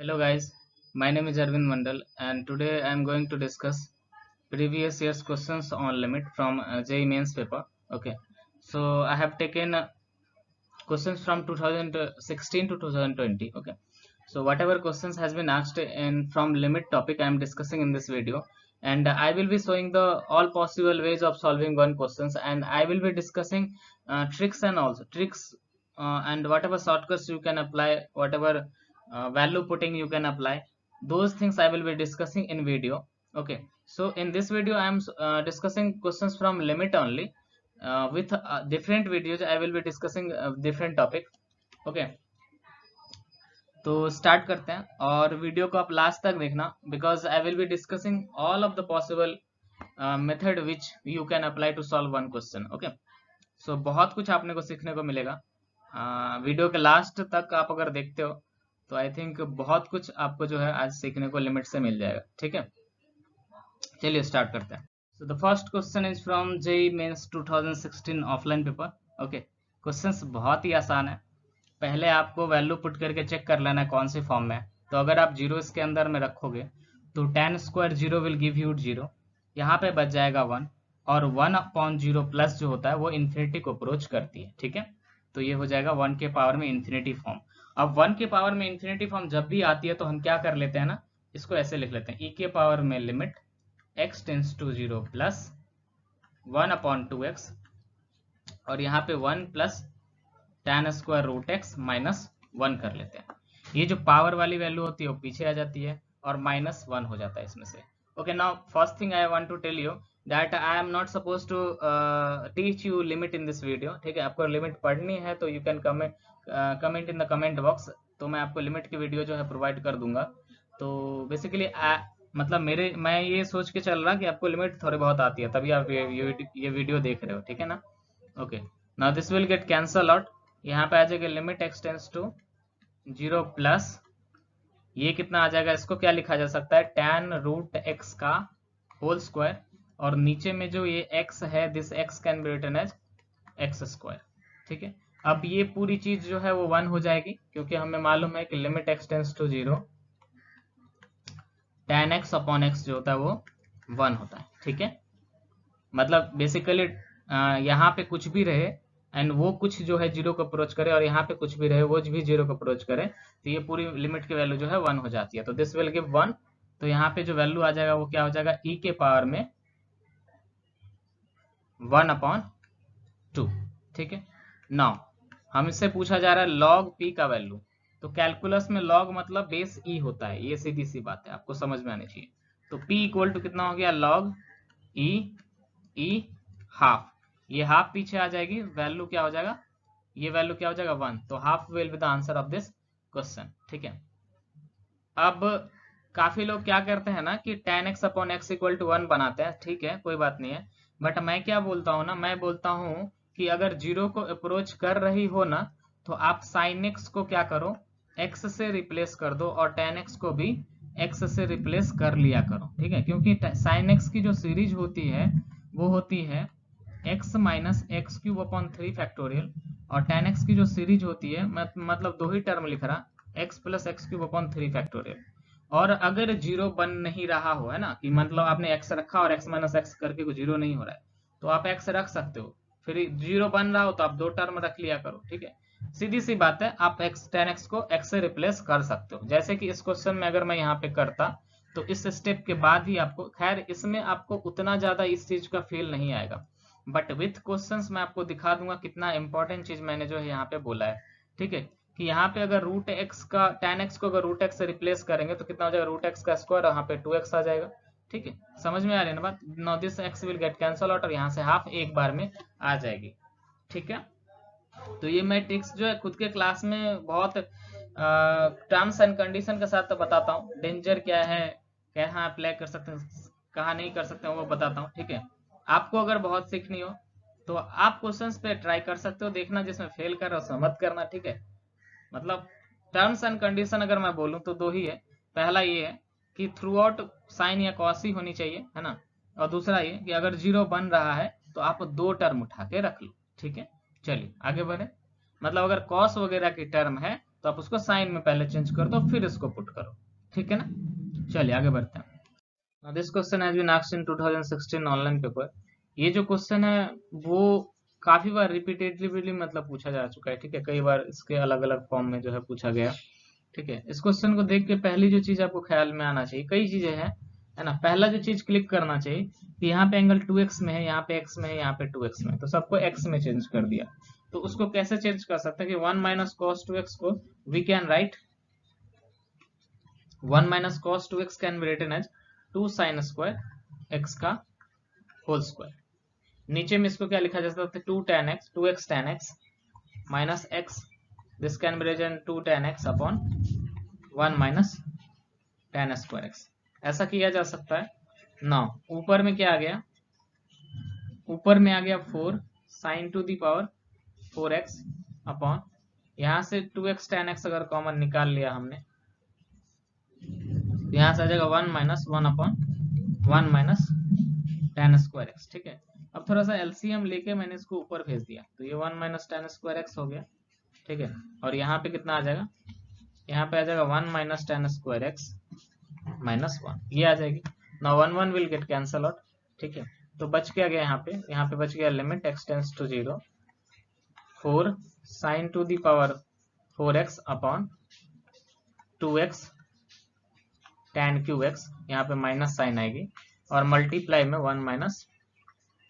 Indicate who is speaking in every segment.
Speaker 1: Hello guys, my name is Arvind Mandal and today I am going to discuss previous year's questions on limit from JEE Mains paper. Okay, so I have taken questions from 2016 to 2020. Okay, so whatever questions has been asked in from limit topic I am discussing in this video, and I will be showing the all possible ways of solving one questions, and I will be discussing tricks and also tricks and whatever shortcuts you can apply, whatever value putting you can apply, those things I will be discussing in video. Okay, so in this video I am discussing questions from limit only. With different videos I will be discussing different topic. Okay, तो start करते हैं और video को आप last तक देखना because I will be discussing all of the possible method which you can apply to solve one question. Okay, so बहुत कुछ आपने को सीखने को मिलेगा. वीडियो के लास्ट तक आप अगर देखते हो तो आई थिंक बहुत कुछ आपको जो है आज सीखने को लिमिट से मिल जाएगा. ठीक है, चलिए स्टार्ट करते हैं. So the first question is from JEE mains 2016 offline paper. Okay, questions बहुत ही आसान है. पहले आपको वैल्यू पुट करके चेक कर लेना है कौन सी फॉर्म में है. तो अगर आप जीरो इसके अंदर में रखोगे तो tan square zero will give you zero, यहाँ पे बच जाएगा 1, और 1/0 प्लस जो होता है वो इन्फिनिटी को अप्रोच करती है. ठीक है, तो ये हो जाएगा 1 के पावर में इन्फिनिटी फॉर्म. अब 1 के पावर में इन्फिनिटी फॉर्म जब भी आती है तो हम क्या कर लेते हैं ना, इसको ऐसे लिख लेते हैं, e के पावर में limit x tends to 0 plus 1/2x, और यहाँ पे 1 plus tan square root x minus 1 कर लेते हैं. ये जो पावर वाली वैल्यू होती है वो पीछे आ जाती है और -1 हो जाता है इसमें से. Okay, now first thing I want to tell you that I am not suppose to teach you limit in this video. ठीक है, आपको लिमिट पढ़नी है तो you can comment in the comment box, तो मैं आपको लिमिट की वीडियो जो है प्रोवाइड कर दूंगा. तो बेसिकली मतलब मैं ये सोच के चल रहा कि आपको लिमिट थोड़ी बहुत आती है तभी आप ये वीडियो देख रहे हो. ठीक है ना. Okay, now this will get cancel out. यहाँ पे आ जाएगा limit x tends to 0 plus, ये कितना आ जाएगा, इसको क्या लिखा जा सकता है, tan रूट x का होल स्क्वायर, और नीचे में जो ये x है this x can be written as x square. ठीक है, अब ये पूरी चीज जो है वो 1 हो जाएगी क्योंकि हमें मालूम है कि limit x tends to 0 tan x upon x जो होता है वो 1 होता है. ठीक है, मतलब बेसिकली यहाँ पे कुछ भी रहे एंड वो कुछ जो है जीरो को अप्रोच करे, और यहाँ पे कुछ भी रहे वो भी जीरो को अप्रोच करे, तो ये पूरी लिमिट की वैल्यू जो है 1 हो जाती है. तो दिस विल गिव 1. तो यहाँ पे जो वैल्यू आ जाएगा वो क्या हो जाएगा, e के पावर में 1/2. ठीक है, नाउ हमसे पूछा जा रहा है log p का वैल्यू. तो कैलकुलस में log मतलब बेस e होता है, ये सीधी सी बात है, आपको समझ में आनी चाहिए. तो p इक्वल टू कितना हो गया, log e हाफ. ये हाफ पीछे आ जाएगी, वैल्यू क्या हो जाएगा, ये वैल्यू क्या हो जाएगा 1. तो half will be the answer of this question. ठीक है, अब काफी लोग क्या करते हैं ना कि tan x upon x equal to 1 बनाते हैं. ठीक है, कोई बात नहीं है, बट मैं क्या बोलता हूँ ना, मैं बोलता हूँ कि अगर जीरो को अप्रोच कर रही हो ना तो आप sin x को क्या करो, x से रिप्लेस कर दो, और tan x को भी x से रिप्लेस कर लिया करो. ठीक है, क्योंकि sin x की जो सीरीज होती है वो होती है x minus x cube upon 3 factorial, और tan x की जो सीरीज होती है मतलब दो ही टर्म लिख रहा, x plus x cube upon 3 factorial. और अगर जीरो बन नहीं रहा हो, है ना, कि मतलब आपने x रखा और x माइनस एक्स करके को जीरो नहीं हो रहा है, तो आप x रख सकते हो, फिर जीरो बन रहा हो तो आप दो टर्म रख लिया करो. ठीक है, सीधी सी बात है, आप tan x को x से रिप्लेस कर सकते हो. जैसे कि इस क्वेश्चन में अगर मैं यहाँ पे करता तो इस स्टेप के बाद ही आपको, खैर इसमें आपको उतना ज्यादा इस चीज का फील नहीं आएगा, बट विथ क्वेश्चंस मैं आपको दिखा दूंगा कितना इंपॉर्टेंट चीज मैंने जो है यहाँ पे बोला है. ठीक है, कि यहाँ पे अगर रूट एक्स का tan x को अगर रूट एक्स से रिप्लेस करेंगे तो कितना हो जाएगा, रूट एक्स का स्क्वायर, यहाँ पे 2x आ जाएगा. ठीक है, समझ में आ रही है ना बात. Now this x will get cancel out, और यहाँ से हाफ एक बार में आ जाएगी. ठीक है, तो ये मैं ट्रिक्स जो है खुद के क्लास में बहुत टर्म्स एंड कंडीशन के साथ तो बताता हूँ, डेंजर क्या है, कहाँ अप्लाई कर सकते हैं, कहाँ नहीं कर सकते हैं, वो बताता हूँ. ठीक है, आपको अगर बहुत सीखनी हो तो आप क्वेश्चंस पे ट्राई कर सकते हो, देखना जिसमें फेल कर रहा हो मत करना. ठीक है, मतलब टर्म्स एंड कंडीशन अगर मैं बोलूं तो दो ही है. पहला ये है कि थ्रू आउट साइन या कॉस ही होनी चाहिए, है ना, और दूसरा ये कि अगर जीरो बन रहा है तो आप दो टर्म उठा के रख लो. ठीक है, चलिए आगे बढ़े. मतलब अगर कॉस वगैरह की टर्म है तो आप उसको साइन में पहले चेंज कर दो, फिर इसको पुट करो, ठीक है ना। चलिए आगे बढ़ते हैं। Now this question has been asked in 2016 online paper. ये जो क्वेश्चन है वो काफी बार रिपीटेडली मतलब पूछा जा चुका है, ठीक है, कई बार इसके अलग अलग फॉर्म में जो है पूछा गया, ठीक है। इस क्वेश्चन को देख के पहली जो चीज आपको ख्याल में आना चाहिए, कई चीजें हैं, है ना। पहला जो चीज क्लिक करना चाहिए कि यहाँ पे एंगल 2x में है, यहाँ पे x में है, यहाँ पे 2x में है, तो सबको x में चेंज कर दिया। तो उसको कैसे चेंज कर सकते हैं कि 1 माइनस कॉस 2x को we can write 1 minus cos 2x can be written as 2 sine square x का होल स्क्वायर। नीचे में इसको क्या लिखा जा सकता है, 2 tan x 2x tan x minus x, this can be written 2 tan x upon 1 minus tan square x। ऐसा किया जा सकता है ना। ऊपर में क्या आ गया, ऊपर में आ गया 4 sine to the power 4x upon, यहां से 2x tan x अगर कॉमन निकाल लिया हमने, यहां से आ जाएगा 1 minus 1 upon 1 minus tan square x, ठीक है। अब थोड़ा सा एलसीएम लेके मैंने इसको ऊपर भेज दिया, तो ये 1 माइनस tan स्क्वायर x हो गया, ठीक है। और यहाँ पे कितना आ जाएगा, यहाँ पे आ जाएगा 1 minus tan square x minus 1, ये आ जाएगी ना। 1 1 विल गेट कैंसल आउट, ठीक है। तो बच क्या गया यहाँ पे बच गया limit x tends to 0 4 sine to the power 4x upon 2x tan cube x, यहाँ पे माइनस साइन आएगी और मल्टीप्लाई में 1 माइनस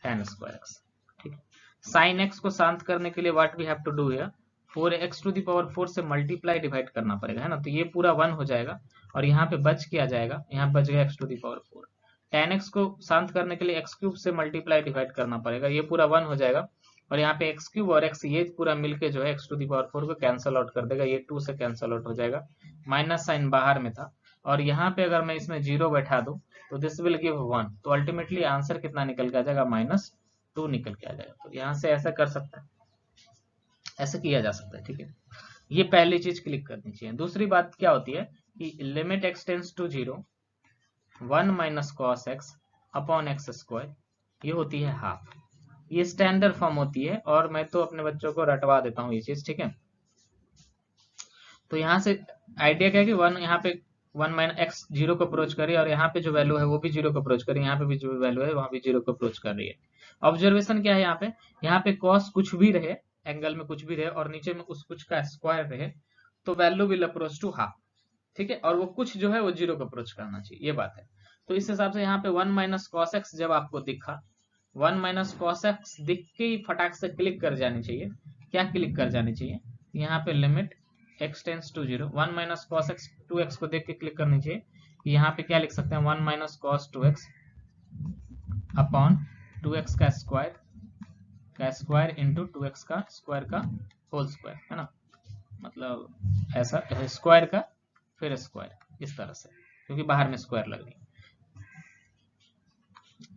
Speaker 1: tan स्क्वायर x, ठीक है। साइन x को शांत करने के लिए what we have to do here, 4x to the power 4 से मल्टीप्लाई डिवाइड करना पड़ेगा, है ना। तो ये पूरा 1 हो जाएगा और यहाँ पे बच क्या जाएगा, यहाँ बच गया x to the power 4। tan x को शांत करने के लिए x क्यूब से मल्टीप्लाई डिवाइड करना पड़ेगा, ये पूरा 1 हो जाएगा और यहाँ पे x क्यूब और x ये पूरा मिलके जो है x टू दी पावर 4 को कैंसल आउट कर देगा, ये 2 से कैंसल आउट हो जाएगा, माइनस साइन बाहर में था। और यहाँ पे अगर मैं इसमें 0 बैठा दूं तो दिस विल गिव 1, तो अल्टीमेटली आंसर कितना निकल के आ जाएगा, -2 निकल के आ जाएगा। तो यहाँ से ऐसा कर सकता है, ऐसे किया जा सकता है, ठीक है। ये पहली चीज क्लिक करनी चाहिए। दूसरी बात क्या होती है कि limit x tends to 0 1 minus cos x upon x square, ये होती है हाफ, ये स्टैंडर्ड फॉर्म होती है और मैं तो अपने बच्चों को रटवा देता हूँ ये चीज, ठीक है। तो यहाँ से आइडिया क्या है कि 1 यहाँ पे 1 माइनस एक्स 0 को अप्रोच कर रही है और यहाँ पे जो वैल्यू है वो भी 0 को अप्रोच कर रही है, यहाँ पे भी जो वैल्यू है वहाँ भी 0 को अप्रोच कर रही है। ऑब्जर्वेशन क्या है यहाँ पे कॉस कुछ भी रहे, एंगल में कुछ भी रहे और नीचे में उस कुछ का स्क्वायर रहे, तो value will approach to half, ठीक है। और वो कुछ जो है वो 0 को अप्रोच करना चाहिए, ये बात है। तो इस हिसाब से यहाँ पे 1 माइनस कॉस एक्स जब आपको दिखा, 1 माइनस कॉस एक्स दिख के ही फटाक से क्लिक कर जानी चाहिए। क्या क्लिक कर जानी चाहिए, यहाँ पे limit x tends to 0 1 minus cos x 2x को देख के क्लिक करनी चाहिए। यहाँ पे क्या लिख सकते हैं, 1 minus cos 2x upon 2x का स्क्वायर इंटू 2x का स्क्वायर का होल स्क्वायर, है ना। मतलब ऐसा स्क्वायर का फिर स्क्वायर, इस तरह से, क्योंकि बाहर में स्क्वायर लग रही है।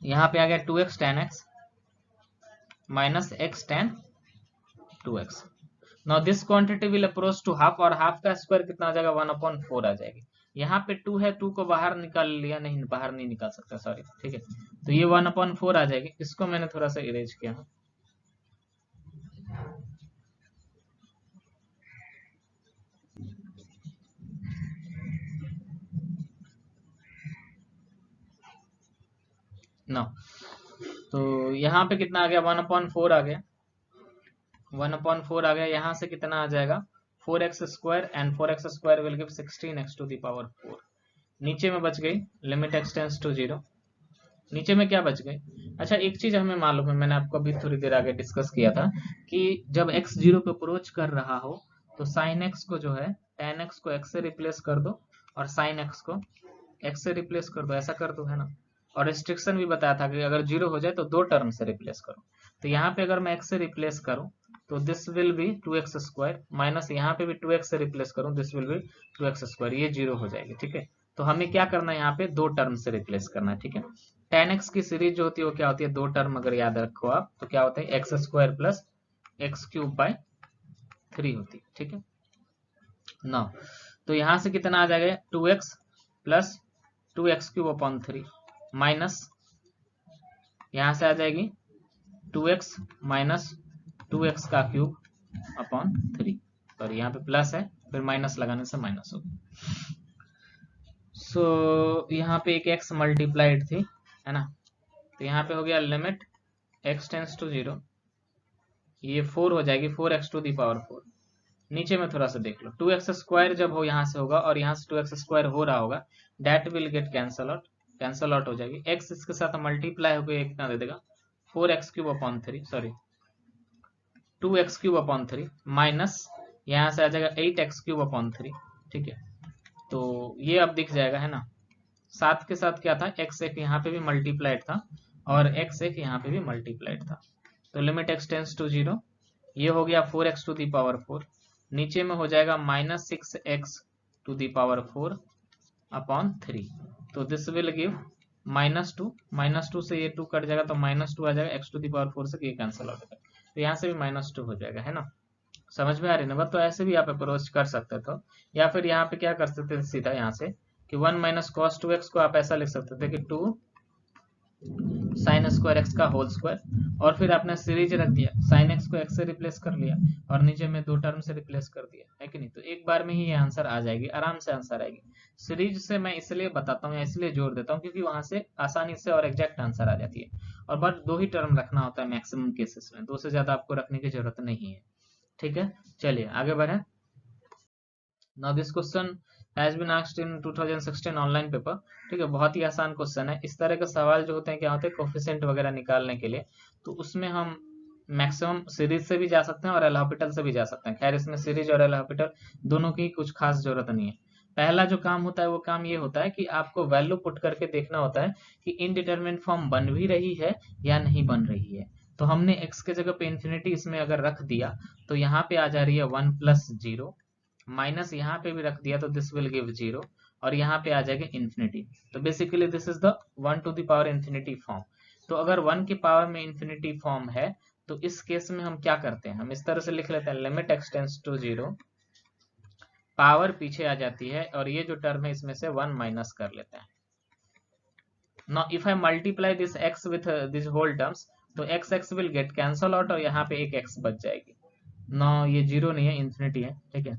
Speaker 1: यहाँ पे आ गया 2x tan x minus x tan 2x। Now this quantity will approach to half और हाफ का स्क्वायर कितना आ जाएगा, 1/4 आ जाएगी। यहाँ पे 2 है, 2 को बाहर निकाल लिया, नहीं बाहर नहीं निकाल सकता, सॉरी, ठीक है। तो ये 1/4 आ जाएगी। इसको मैंने थोड़ा सा इरेज किया है। ना तो यहाँ पे कितना आ गया, 1/4 आ गया, 1/4 आ गया। यहाँ से कितना आ जाएगा, 4x square and 4x square will give 16x to the power 4। नीचे में बच गई लिमिट x टेंस टू 0, नीचे में क्या बच गई। अच्छा एक चीज हमें मालूम है, मैंने आपको अभी थोड़ी देर आगे डिस्कस किया था कि जब x 0 पे अप्रोच कर रहा हो तो साइन x को जो है tan x को x से रिप्लेस कर दो और साइन x को x से रिप्लेस कर दो, ऐसा कर दो, है ना। और रिस्ट्रिक्शन भी बताया था कि अगर 0 हो जाए तो 2 टर्म से रिप्लेस करो। तो यहाँ पे अगर मैं x से रिप्लेस करूं तो this will B 2x square minus यहाँ पे भी 2x से रिप्लेस करूं, this will B 2x square, ये 0 हो जाएगी, ठीक है। तो हमें क्या करना है, यहाँ पे 2 टर्म से रिप्लेस करना है, ठीक है। tan x की सीरीज जो होती है वो क्या होती है, 2 टर्म अगर याद रखो आप तो क्या होता है, x square plus x cube by 3 होती है, ठीक है ना। तो यहाँ से कितना आ जाएगा, 2x plus 2x cube upon 3 minus यहाँ से आ जाएगी 2x माइनस 2x का क्यूब अपॉन 3, और यहाँ पे प्लस है फिर माइनस लगाने से माइनस होगी। सो यहाँ पे एक x मल्टीप्लाइड थी, है ना, तो यहाँ पे हो गया लिमिट x टेंस टू 0, ये 4 हो जाएगी, 4x टू दी पावर 4। नीचे में थोड़ा सा देख लो, 2x स्क्वायर जब हो यहाँ से होगा और यहाँ से 2x स्क्वायर हो रहा होगा, that will get cancel out हो जाएगी। x इसके साथ मल्टीप्लाई होकर ये कितना दे देगा, 4x cube upon 3, sorry 2x cube upon 3 minus यहाँ से आ जाएगा 8x क्यूब अपॉन 3, ठीक है। तो ये अब दिख जाएगा, है ना, साथ के साथ क्या था, x एक यहाँ पे भी मल्टीप्लाइड था और x एक यहाँ पे भी मल्टीप्लाइड था। तो लिमिट x टेंस टू 0, ये हो गया 4x टू दी पावर 4, नीचे में हो जाएगा minus 6x to the power 4 upon 3। तो दिस विल गिव -2 से ये 2 कट जाएगा तो -2 आ जाएगा, x टू दी पावर 4 से ये कैंसिल हो जाएगा, तो यहाँ से भी -2 हो जाएगा, है ना। समझ में आ रही ना। तो ऐसे भी आप अप्रोच कर सकते थे, या फिर यहाँ पे क्या कर सकते थे सीधा यहाँ से कि 1 माइनस कॉस 2x को आप ऐसा लिख सकते थे कि 2 साइन स्क्वायर एक्स का होल स्क्वायर, और फिर आपने सीरीज रख दिया, साइन एक्स को एक्स से रिप्लेस कर लिया और नीचे में 2 टर्म से रिप्लेस कर दिया, है कि नहीं। तो एक बार में ही ये आंसर आ जाएगी, आराम से आंसर आएगी। सीरीज से मैं इसलिए बताता हूँ या इसलिए जोर देता हूँ क्योंकि वहां से आसानी से और एग्जैक्ट आंसर आ जाती है, और बस 2 ही टर्म रखना होता है मैक्सिमम केसेस में, 2 से ज्यादा आपको रखने की जरूरत नहीं है, ठीक है। चलिए आगे बढ़े। Now this question has been asked in 2016 online paper, ठीक है। बहुत ही आसान क्वेश्चन है। इस तरह के सवाल जो होते हैं क्या होते हैं, कोफिशिएंट वगैरह निकालने के लिए, तो उसमें हम मैक्सिमम सीरीज से भी जा सकते हैं और एल हॉपिटल से भी जा सकते हैं। खैर इसमें सीरीज और एल हॉपिटल दोनों की कुछ खास जरूरत नहीं है। पहला जो काम होता है वो काम ये होता है कि आपको वैल्यू पुट करके देखना होता है कि इनडिटरमिनेट फॉर्म बन भी रही है या नहीं बन रही है। तो हमने x के जगह पे इंफिनिटी इसमें अगर रख दिया तो यहाँ पे आ जा रही है 1 प्लस 0, माइनस यहाँ पे भी रख दिया तो दिस विल गिव 0, और यहाँ पे आ जाएगा इंफिनिटी। तो basically this is the 1 to the power infinity form. तो अगर 1 की पावर में इंफिनिटी फॉर्म है तो इस केस में हम क्या करते हैं, हम इस तरह से लिख लेते हैं, limit x tends to 0, power पीछे आ जाती है और ये जो टर्म है इसमें से 1 माइनस कर लेते हैं। Now if I multiply this x with this whole terms तो x will get cancel out और यहाँ पे एक x बच जाएगी। नाउ ये 0 नहीं है, इंफिनिटी है, ठीक है।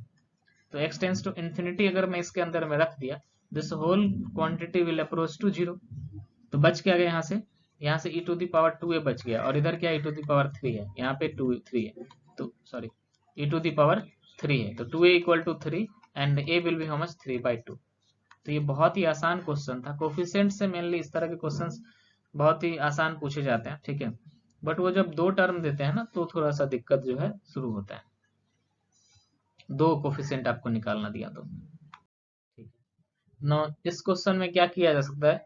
Speaker 1: तो x टेंस टू इंफिनिटी अगर मैं इसके अंदर में रख दिया, this whole quantity will approach to 0। तो बच क्या गया यहाँ से e to the power 2a बच गया, और इधर क्या e टू दी पावर 3 है, यहाँ पे 3 है, तो sorry e to the power 3 है, तो 2a equal to 3 and a will be how much, 3/2। तो ये बहुत ही आसान क्वेश्चन था। कोफिशिएंट से मेनली इस तरह के क्वेश्चंस बहुत ही आसान पूछे जाते हैं, ठीक है। बट वो जब 2 टर्म देते हैं ना तो थोड़ा सा दिक्कत जो है शुरू होता है, 2 कोफिशिएंट आपको निकालना दिया तो, ठीक है। नो इस क्वेश्चन में क्या किया जा सकता है,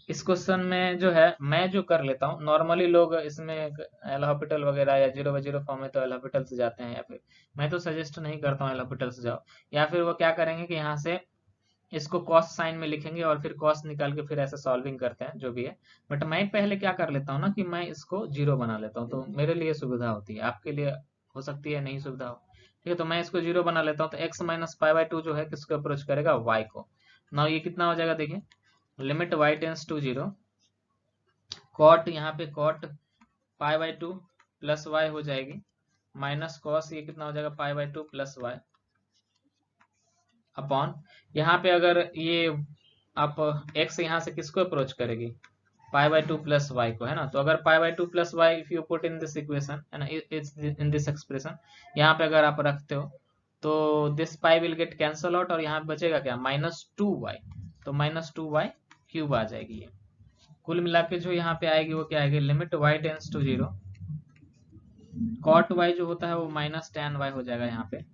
Speaker 1: इस क्वेश्चन में जो है मैं जो कर लेता हूँ, नॉर्मली लोग इसमें एल हॉपिटल वगैरह या 0/0 फॉर्म है तो एल हॉपिटल से जाते हैं, या फिर मैं तो सजेस्ट नहीं करता हूँ एल हॉपिटल से जाओ, या फिर वो क्या करेंगे कि यहाँ से इसको कॉस साइन में लिखेंगे और फिर कॉस निकाल के फिर ऐसे सॉल्विंग करते हैं, जो भी है। बट मैं पहले क्या कर लेता हूँ ना कि मैं इसको 0 बना लेता हूँ, तो मेरे लिए सुविधा होती है, आपके लिए हो सकती है नहीं सुविधा हो, ठीक है। तो मैं इसको 0 बना लेता हूँ, तो x माइनस पाई/2 जो है किसको अप्रोच करेगा, y को। नाउ ये कितना हो जाएगा, देखिए limit y tends to 0, cot यहाँ पे कॉट पाई/2 प्लस y हो जाएगी, माइनस कॉस ये कितना हो जाएगा, पाई/2 प्लस y अपॉन, यहाँ पे अगर ये आप x यहाँ से किसको अप्रोच करेगी, पाई/2 प्लस y को, है ना। तो अगर पाई/2 plus y if you put in this equation, है ना, इट्स इन दिस एक्सप्रेशन, यहाँ पे अगर आप रखते हो तो this pi will get cancel out और यहाँ बचेगा क्या, -2y, तो -2y क्यूब आ जाएगी ये। कुल मिला के जो यहाँ पे आएगी वो क्या आएगी, limit y tends to 0, cot y जो होता है वो माइनस tan y हो जाएगा यहाँ पे,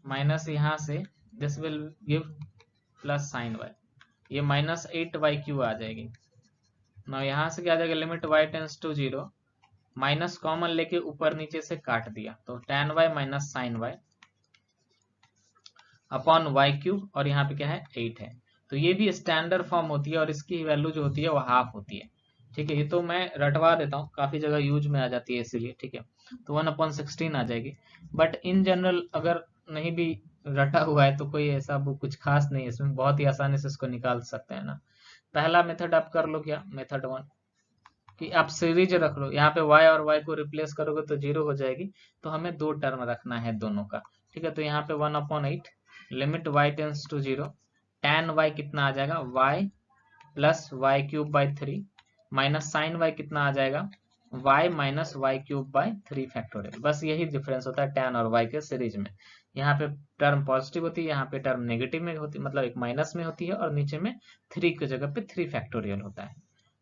Speaker 1: माइनस यहाँ से this will give plus sign y, ये -8y³ आ जाएगी। ना यहाँ से क्या आ जाएगा, limit y tends to 0, minus common लेके ऊपर नीचे से काट दिया, तो tan y minus sine y upon y³, और यहाँ पे क्या है 8 है। तो ये भी स्टैंडर्ड फॉर्म होती है और इसकी वैल्यू जो होती है वो हाफ होती है, ठीक है। ये तो मैं रटवा देता हूँ, काफी जगह यूज में आ जाती है इसीलिए, ठीक है। तो 1/16 आ जाएगी, बट इन जनरल अगर नहीं भी रटा हुआ है तो कोई ऐसा वो कुछ खास नहीं है इसमें, बहुत ही आसानी से इसको निकाल सकते हैं ना। पहला मेथड आप कर लो, क्या मेथड 1 कि आप सीरीज रख लो, यहाँ पे y और y को रिप्लेस करोगे तो 0 हो जाएगी, तो हमें 2 टर्म रखना है दोनों का, ठीक है। तो यहाँ पे 1/8 limit y tends to 0, tan y कितना आ जाएगा y plus y cube by 3 minus sine y कितना आ जाएगा y minus y cube by 3 factorial. बस यही डिफरेंस होता है tan और y के सीरीज में। यहाँ पे टर्म पॉजिटिव होती है, यहाँ पे टर्म नेगेटिव में होती है, मतलब एक माइनस में होती है, और नीचे में 3 की जगह पे 3 फैक्टोरियल होता है।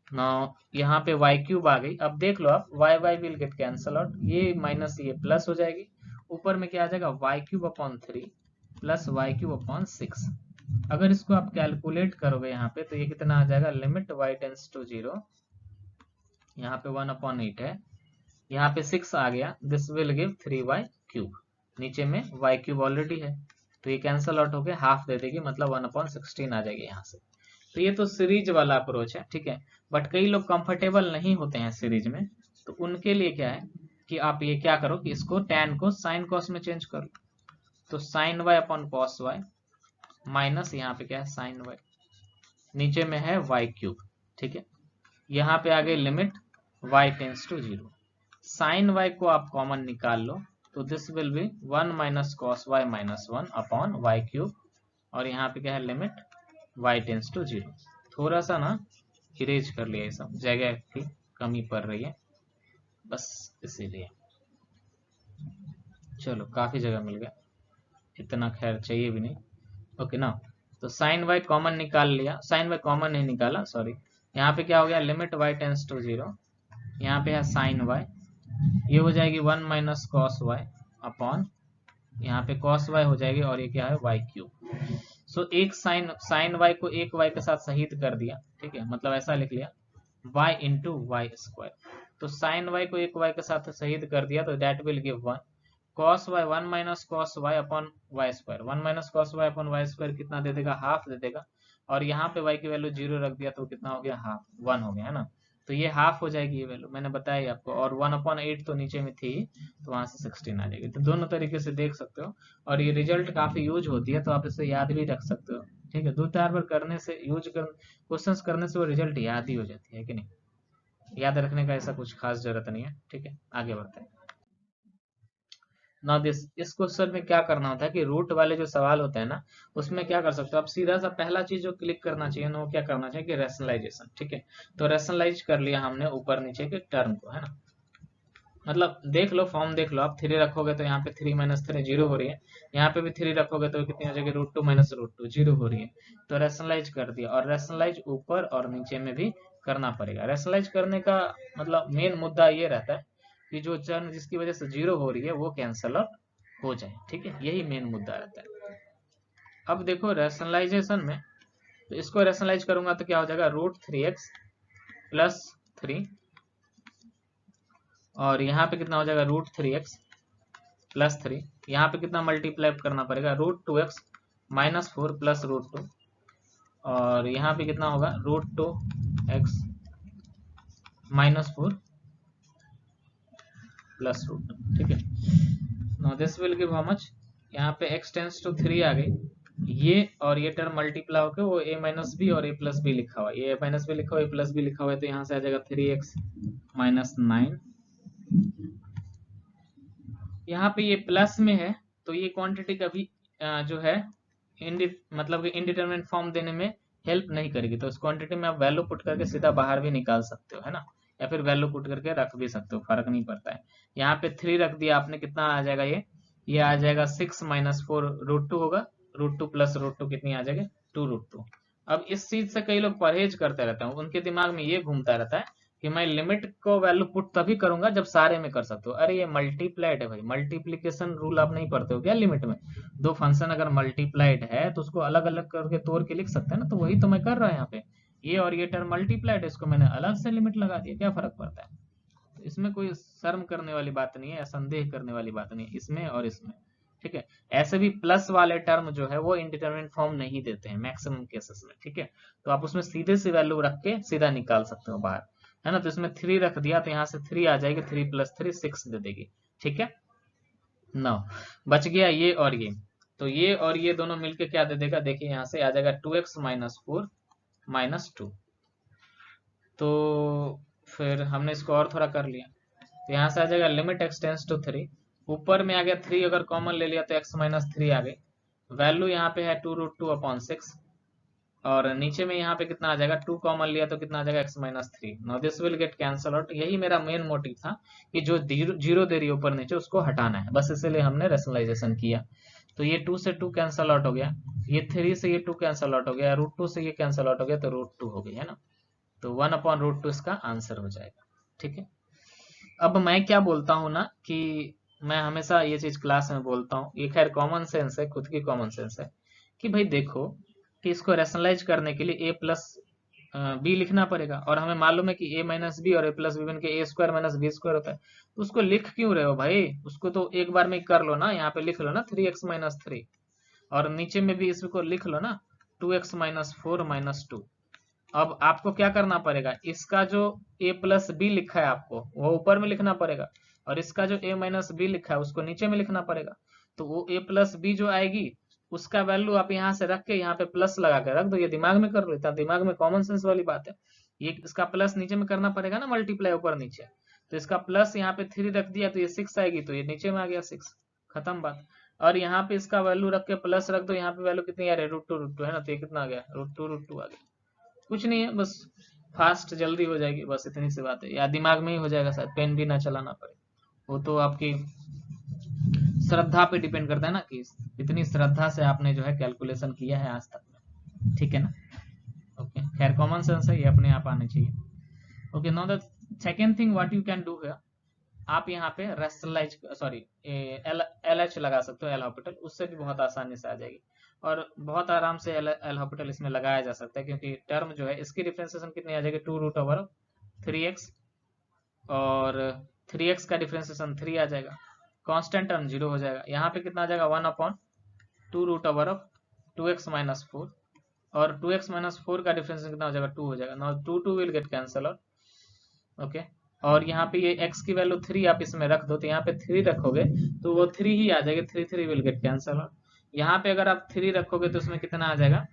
Speaker 1: नाउ यहाँ पे y क्यूब आ गई। अब देख लो आप y will get cancel out, ये माइनस ये प्लस हो जाएगी, ऊपर में क्या आ जाएगा y cube upon 3 plus y cube upon 6। अगर इसको आप कैलकुलेट करोगे यहाँ पे तो ये कितना आ जाएगा, लिमिट y टेंस टू 0, यहाँ पे 1/8 है, यहाँ पे 6 आ गया, this will give 3y cube, नीचे में y क्यूब ऑलरेडी है तो ये कैंसल आउट होके हाफ दे देगी, मतलब 1/16 आ जाएगी यहाँ से। तो ये तो सीरीज वाला अप्रोच है, ठीक है। बट कई लोग कंफर्टेबल नहीं होते हैं सीरीज में, तो उनके लिए क्या है कि आप ये क्या करो कि इसको tan को साइन कॉस में चेंज करो, तो sine y upon cos y minus यहाँ पे क्या है साइन वाई, नीचे में है वाई क्यूब, ठीक है। यहाँ पे आ गई limit y tends to 0, sine y को आप कॉमन निकाल लो तो this will be 1 minus cos y minus 1 upon y cube, और यहाँ पे क्या है लिमिट y टेंस टू 0। थोड़ा सा ना इरेज कर लिया, ये सब जगह की कमी पड़ रही है बस इसीलिए। चलो काफी जगह मिल गया, इतना खैर चाहिए भी नहीं। ओके ना, तो साइन वाई कॉमन निकाल लिया, साइन वाई कॉमन नहीं निकाला सॉरी, यहाँ पे क्या हो गया लिमिट y टेंस टू 0, यहाँ पे है साइन वाई, ये हो जाएगी 1 माइनस कॉस वाई अपॉन यहाँ पे कॉस वाई हो जाएगी, और ये क्या है वाई क्यूब। सो एक साइन वाई को एक वाई के साथ शहीद कर दिया, ठीक है, मतलब ऐसा लिख लिया y इंटू वाई स्क्वायर, तो साइन वाई को एक वाई के साथ शहीद कर दिया तो that will give 1 cos y 1 minus cos y upon y square, 1 minus cos y upon y square कितना दे देगा हाफ दे देगा, और यहाँ पे y की वैल्यू 0 रख दिया तो कितना हो गया हाफ, 1 हो गया है ना, तो ये हाफ हो जाएगी ये वैल्यू, मैंने बताया आपको, और 1/8 तो नीचे में थी तो वहां से 16 आ जाएगी। तो दोनों तरीके से देख सकते हो, और ये रिजल्ट काफी यूज होती है तो आप इसे याद भी रख सकते हो, ठीक है। 2-4 बार करने से क्वेश्चंस करने से वो रिजल्ट याद ही हो जाती है कि नहीं, याद रखने का ऐसा कुछ खास जरूरत नहीं है, ठीक है। आगे बढ़ते हैं। नाउ दिस, इस क्वेश्चन में क्या करना होता है कि रूट वाले जो सवाल होते हैं ना, उसमें क्या कर सकते हो आप, सीधा सा पहला चीज जो क्लिक करना चाहिए ना, वो क्या करना चाहिए कि रैशनलाइजेशन, ठीक है। तो रैशनलाइज कर लिया हमने ऊपर नीचे के टर्म को, है ना, मतलब देख लो फॉर्म देख लो आप, 3 रखोगे तो यहाँ पे 3 माइनस 3 0 हो रही है, यहाँ पे भी 3 रखोगे तो कितनी हो जाएगी √2 माइनस √2 0 हो रही है। तो रैशनलाइज कर दिया, और रैशनलाइज ऊपर और नीचे में भी करना पड़ेगा। रैशनलाइज करने का मतलब मेन मुद्दा ये रहता है कि जो टर्म जिसकी वजह से 0 हो रही है वो कैंसल आउट हो जाए, ठीक है, यही मेन मुद्दा रहता है। अब देखो रैशनलाइजेशन में, तो इसको रैशनलाइज करूंगा तो क्या हो जाएगा √3x प्लस 3, और यहाँ पे कितना हो जाएगा √3x प्लस 3, यहाँ पे कितना मल्टीप्लाई करना पड़ेगा √2x माइनस 4 प्लस √2, और यहाँ पे कितना होगा √2x माइनस 4 प्लस √2, ठीक है। Now this will give how much, यहाँ पे x टेंस टू 3 आ गई, ये और ये टर्म मल्टीप्लाई होकर वो a माइनस बी और a प्लस बी लिखा हुआ है, ये a माइनस बी लिखा हुआ है, a प्लस बी लिखा हुआ है, तो यहाँ से आ जाएगा 3x माइनस 9, यहाँ पे ये प्लस में है तो ये क्वांटिटी कभी जो है मतलब कि इनडिटरमिनेट फॉर्म देने में हेल्प नहीं करेगी, तो इस क्वांटिटी में आप वैल्यू पुट करके सीधा बाहर भी निकाल सकते हो, है ना, या फिर वैल्यू पुट करके रख भी सकते हो, फर्क नहीं पड़ता है। यहाँ पे 3 रख दिया आपने, कितना आ जाएगा ये आ जाएगा 6 माइनस 4 √2 होगा, √2 प्लस √2 कितनी आ जाएगी 2 √2। अब इस चीज से कई लोग परहेज करते रहते हैं, उनके दिमाग में ये घूमता रहता है कि मैं लिमिट को वैल्यू पुट तभी करूंगा जब सारे में कर सकते हो। अरे ये मल्टीप्लाइड है भाई, मल्टीप्लीकेशन रूल आप नहीं पढ़ते हो क्या लिमिट में, दो फंक्शन अगर मल्टीप्लाइड है तो उसको अलग अलग करके तोड़ के लिख सकते हैं ना, तो वही तो मैं कर रहा हूँ यहाँ पे, ये और ये टर्म मल्टीप्लाइड है, इसको मैंने अलग से लिमिट लगा दिया, क्या फर्क पड़ता है। तो इसमें कोई शर्म करने वाली बात नहीं है, संदेह करने वाली बात नहीं है इसमें और इसमें, ठीक है। ऐसे भी प्लस वाले टर्म जो है वो इंडिटरमिनेट फॉर्म नहीं देते हैं मैक्सिमम केसेस में, ठीक है, तो आप उसमें सीधे से वैल्यू रख के सीधा निकाल सकते हो बाहर, है ना। तो इसमें 3 रख दिया तो यहाँ से 3 आ जाएगी, 3 प्लस 3 6 दे देगी, ठीक है। 9 बच गया ये और ये, तो ये और ये दोनों मिलके क्या दे देगा, देखिए यहाँ से आ जाएगा 2x माइनस 4 माइनस 2, तो फिर हमने इसको और थोड़ा कर लिया, तो यहाँ से आ जाएगा लिमिट x टेंस टू 3, ऊपर में आ गया 3, अगर कॉमन ले लिया तो x माइनस 3 आ गई, वैल्यू यहाँ पे है 2√2/6 और नीचे में यहाँ पे कितना आ जाएगा, 2 कॉमन लिया तो कितना आ जाएगा x-3। Now this will get cancel out. यही मेरा मेन मोटिव था कि जो जीरो दे रही है ऊपर नीचे उसको हटाना है, बस इसलिए हमने रेशनलाइजेशन किया। तो ये 2 से 2 कैंसल आउट हो गया, ये 3 से ये 2 कैंसल आउट हो गया, √2 से ये कैंसल आउट हो गया, तो √2 हो गई है ना। तो 1/√2 इसका आंसर हो जाएगा। ठीक है। अब मैं क्या बोलता हूँ ना कि मैं हमेशा ये चीज क्लास में बोलता हूँ, ये खैर कॉमन सेंस है, खुद की कॉमन सेंस है, कि भाई देखो कि इसको रैशनलाइज करने के लिए a प्लस बी लिखना पड़ेगा, और हमें मालूम है कि a माइनस बी और a प्लस बी बन के a² माइनस बी स्क्वायर होता है। तो उसको लिख क्यों रहे हो भाई, उसको तो एक बार में कर लो ना, यहाँ पे लिख लो ना 3x-3, और नीचे में भी इसको लिख लो ना 2x-4-2। अब आपको क्या करना पड़ेगा, इसका जो a प्लस बी लिखा है आपको वो ऊपर में लिखना पड़ेगा, और इसका जो a माइनस बी लिखा है उसको नीचे में लिखना पड़ेगा। तो वो a प्लस बी जो आएगी उसका वैल्यू आप यहाँ से रख के यहाँ पे प्लस लगा के रख दो, ये दिमाग में कर लेता, दिमाग में कॉमन सेंस वाली बात है। ये इसका प्लस नीचे में करना पड़ेगा ना, मल्टीप्लाई ऊपर नीचे। तो इसका प्लस यहाँ पे 3 रख दिया तो ये 6 आएगी, तो ये नीचे में आ गया 6, खत्म बात। और यहाँ पे इसका वैल्यू रख के प्लस रख दो, यहाँ पे वैल्यू कितनी आ रही है, √2 है ना, तो ये कितना आ गया, √2 आ गया। कुछ नहीं है, बस फास्ट जल्दी हो जाएगी, बस इतनी सी बात है, या दिमाग में ही हो जाएगा, शायद पेन भी ना चलाना पड़े। वो तो आपकी श्रद्धा पे डिपेंड करता है ना, कि इतनी श्रद्धा से आपने जो है कैलकुलेशन किया है आज तक में। ठीक है ना। ओके, खैर कॉमन सेंस है, ये अपने आप आने चाहिए। Okay, now the second thing what you can do है, आप यहाँ पे रेशनलाइज सॉरी एल एच लगा सकते हो, एल हॉपिटल, उससे भी बहुत आसानी से आ जाएगी, और बहुत आराम से एल हॉपिटल इसमें लगाया जा सकता है, क्योंकि टर्म जो है इसकी डिफ्रेंसिएशन कितनी आ जाएगी, 2√3x, और 3x का डिफ्रेंसिएशन 3 आ जाएगा, कांस्टेंट टर्म 0 हो जाएगा, यहाँ पे कितना आ जाएगा 1/2√2x-4, और 2x-4 का डिफरेंस कितना हो जाएगा, 2 हो जाएगा। Now 2 will get cancel out. Okay, और यहाँ पे ये x की वैल्यू 3 आप इसमें रख दो, तो यहाँ पे 3 रखोगे तो वो 3 ही आ जाएगी, 3 विल गेट कैंसल आउट। यहाँ पे अगर आप 3 रखोगे तो उसमें कितना आ जाएगा,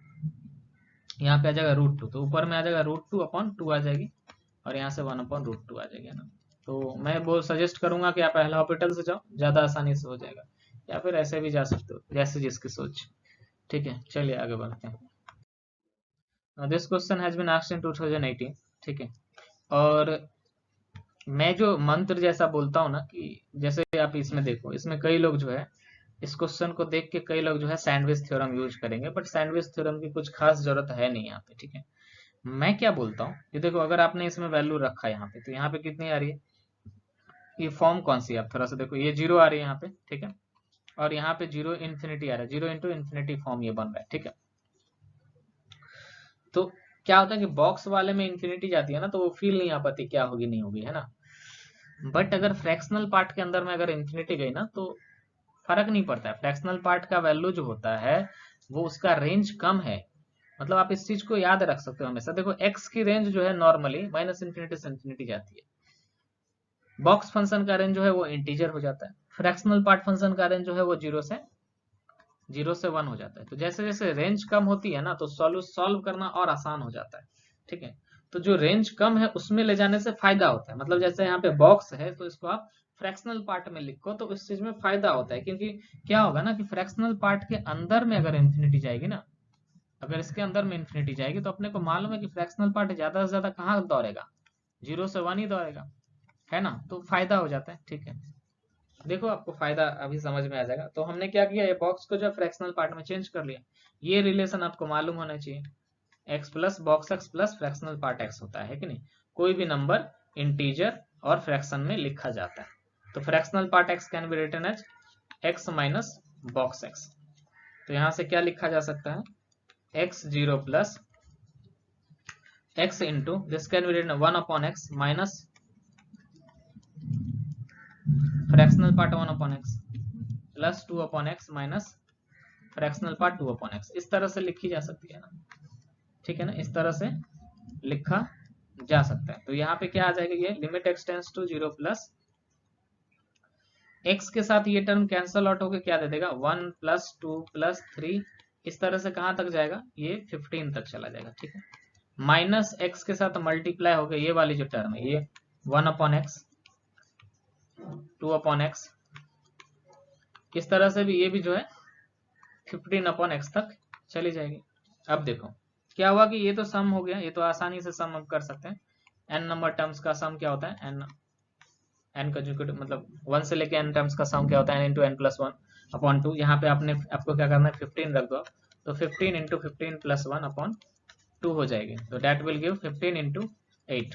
Speaker 1: यहाँ पे आ जाएगा √2, तो ऊपर में आ जाएगा √2/2 आ जाएगी, और यहाँ से 1/√2 आ जाएगी ना। तो मैं वो सजेस्ट करूंगा कि आप पहला हॉस्पिटल से जाओ, ज्यादा आसानी से हो जाएगा, या फिर ऐसे भी जा सकते हो, जैसे जिसकी सोच। ठीक है, चलिए आगे बढ़ते हैं। This question has been asked in 2018। ठीक है, और मैं जो मंत्र जैसा बोलता हूँ ना, कि जैसे आप इसमें देखो, इसमें कई लोग जो है इस क्वेश्चन को देख के कई लोग जो है सैंडविच थ्योरम यूज करेंगे, बट सैंडविच थ्योरम की कुछ खास जरूरत है नहीं यहाँ पे। ठीक है, मैं क्या बोलता हूँ कि देखो, अगर आपने इसमें वैल्यू रखा है यहाँ पे, तो यहाँ पे कितनी आ रही है, ये फॉर्म कौन सी है, आप थोड़ा सा देखो, ये 0 आ रही है यहाँ पे। ठीक है, और यहाँ पे 0 इन्फिनिटी आ रहा है, 0 × फॉर्म ये बन रहा है। ठीक है, तो क्या होता है कि बॉक्स वाले में इन्फिनिटी जाती है ना, तो वो फील नहीं आ पाती क्या होगी नहीं होगी, है ना। बट अगर फ्रैक्शनल पार्ट के अंदर में अगर इन्फिनिटी गई ना, तो फर्क नहीं पड़ता है, फ्रैक्शनल पार्ट का वैल्यू जो होता है वो उसका रेंज कम है। मतलब आप इस चीज को याद रख सकते हो हमेशा। देखो, एक्स की रेंज जो है नॉर्मली -इन्फिनिटी से इन्फिनिटी जाती है, बॉक्स फंक्शन का रेंज जो है वो इंटीजर हो जाता है, फ्रैक्शनल पार्ट फंक्शन का रेंज जो है वो 0 से 1 हो जाता है। तो जैसे जैसे रेंज कम होती है ना, तो सॉल्व करना और आसान हो जाता है। ठीक है, तो जो रेंज कम है उसमें ले जाने से फायदा होता है, मतलब जैसे यहाँ पे बॉक्स है तो इसको आप फ्रैक्शनल पार्ट में लिखो, तो इस चीज में फायदा होता है, क्योंकि क्या होगा ना कि फ्रैक्शनल पार्ट के अंदर में अगर इन्फिनिटी जाएगी ना, अगर इसके अंदर में इन्फिनिटी जाएगी, तो अपने को मालूम है कि फ्रैक्शनल पार्ट ज्यादा से ज्यादा कहाँ दौड़ेगा, 0 से 1 ही दौड़ेगा, है ना, तो फायदा हो जाता है। ठीक है, देखो आपको फायदा अभी समझ में आ जाएगा। तो हमने क्या किया, ये बॉक्स को जो फ्रैक्शनल पार्ट में चेंज कर लिया। ये रिलेशन आपको मालूम होना चाहिए, x plus box x plus fractional part x होता है कि नहीं, कोई भी नंबर इंटीजर और फ्रैक्शन में लिखा जाता है। तो fractional part x can be written as x minus box x। तो यहां से क्या लिखा जा सकता है, x0 plus x into this can be written 1/x minus fractional part 1/x plus 2/x minus fractional part 2/x, इस तरह से लिखी जा सकती है ना। ठीक है ना, इस तरह से लिखा जा सकता है। तो यहाँ पे क्या आ जाएगा, ये limit x tends to 0 plus x के साथ ये टर्म कैंसल आउट होकर क्या दे देगा, 1 प्लस 2 प्लस 3, इस तरह से कहां तक जाएगा, ये 15 तक चला जाएगा। ठीक है, माइनस x के साथ मल्टीप्लाई होकर ये वाली जो टर्म है, ये 1/x 2/x, इस तरह से भी ये भी जो है 15/x तक चली जाएगी। अब देखो क्या हुआ कि ये तो सम हो गया, ये तो आसानी से सम कर सकते हैं। n नंबर टर्म्स का सम क्या होता है, n कंजुगेटिव मतलब 1 से लेके n टर्म्स का सम क्या होता है, n × n + 1/2। यहाँ पे आपको क्या करना है, 15 रख दो, तो 15 × 15 + 1/2 हो जाएगी, तो दैट विल गिव 15 × 8,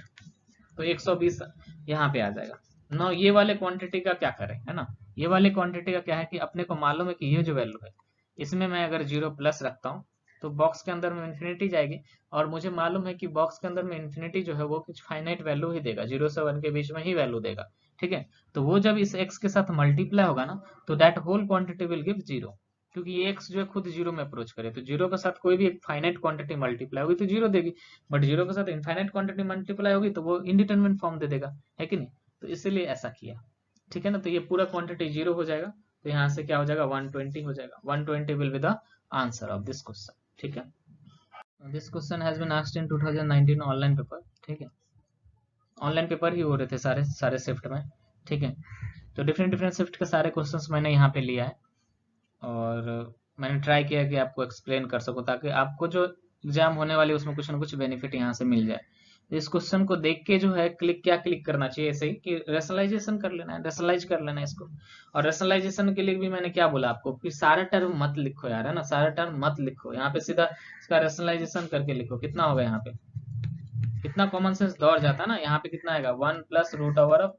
Speaker 1: तो 120 यहाँ पे आ जाएगा। नो ये वाले क्वांटिटी का क्या करें, है ना, ये वाले क्वांटिटी का क्या है कि अपने को मालूम है कि ये जो वैल्यू है इसमें मैं अगर 0 प्लस रखता हूँ तो बॉक्स के अंदर में इन्फिनिटी जाएगी, और मुझे मालूम है कि बॉक्स के अंदर में इन्फिनिटी जो है वो कुछ फाइनाइट वैल्यू ही देगा, 0 से 1 के बीच में ही वैल्यू देगा, ठीक है। तो वो जब इस x के साथ मल्टीप्लाई होगा ना, तो that whole quantity will give 0, क्योंकि ये x जो है खुद 0 में अप्रोच करे, तो 0 के साथ कोई भी एक फाइनाइट क्वांटिटी मल्टीप्लाई होगी तो 0 देगी, बट 0 के साथ इनफाइनाइट क्वांटिटी मल्टीप्लाई होगी तो वो इनडिटरमिनेट फॉर्म दे देगा, है कि नहीं। तो इसीलिए ऐसा किया, ठीक है ना। तो ये पूरा क्वांटिटी 0 हो जाएगा, तो यहाँ से क्या हो जाएगा, 120 हो जाएगा। 120 will be the answer of this question, ठीक है। This question has been asked in 2019 online paper, ठीक है। ऑनलाइन पेपर ही हो रहे थे सारे सारे शिफ्ट में, ठीक है। तो डिफरेंट डिफरेंट शिफ्ट के सारे क्वेश्चंस मैंने यहाँ पे लिया है, और मैंने ट्राई किया कि आपको एक्सप्लेन कर सकूं, ताकि आपको जो एग्जाम होने वाली है उसमें कुछ ना कुछ बेनिफिट यहाँ से मिल जाए। तो इस क्वेश्चन को देख के जो है क्लिक करना चाहिए, ऐसे ही कि रेशनलाइजेशन कर लेना है, रेशनलाइज कर लेना है इसको। और रेशनलाइजेशन के लिए भी मैंने क्या बोला आपको कि सारा टर्म मत लिखो यार, है ना, सारा टर्म मत लिखो, यहाँ पे सीधा इसका रेशनलाइजेशन करके लिखो। कितना होगा यहाँ पे, कितना कॉमन सेंस दौड़ जाता है ना, यहाँ पे कितना आएगा, 1 + √1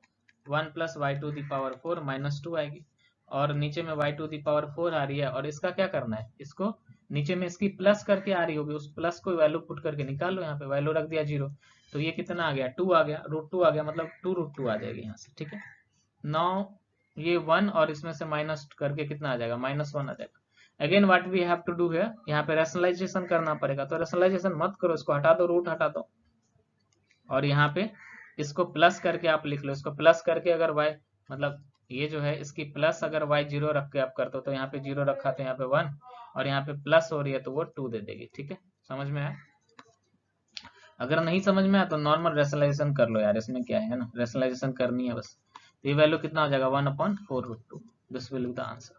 Speaker 1: + y⁴ -2 आएगी, और नीचे में y⁴ आ रही है, और इसका क्या करना है, इसको नीचे में इसकी प्लस करके आ रही होगी, उस प्लस को वैल्यू पुट करके निकाल लो, यहाँ पे वैल्यू रख दिया 0, तो ये कितना आ गया, 2 आ गया, √2 आ गया, मतलब 2 √2 आ जाएगी यहाँ से, ठीक है। 9 ये 1 और इसमें से माइनस करके कितना आ जाएगा, -1 आ जाएगा। Again what we have to do है, यहाँ पे रेशनलाइजेशन करना पड़ेगा, तो रेशनलाइजेशन मत करो, इसको हटा दो, रूट हटा दो, और यहाँ पे इसको प्लस करके आप लिख लो, इसको प्लस करके अगर y मतलब ये जो है इसकी प्लस अगर y 0 रख के आप करते हो, तो यहाँ पे 0 रखा तो यहाँ पे 1, और यहाँ पे प्लस हो रही है तो वो 2 दे देगी, ठीक है। समझ में आया, अगर नहीं समझ में आया तो नॉर्मल रेशनलाइजेशन कर लो यार, इसमें क्या है ना, रेशनलाइजेशन करनी है बस। तो ये वैल्यू कितना हो जाएगा, 1/4√2, this will be the answer.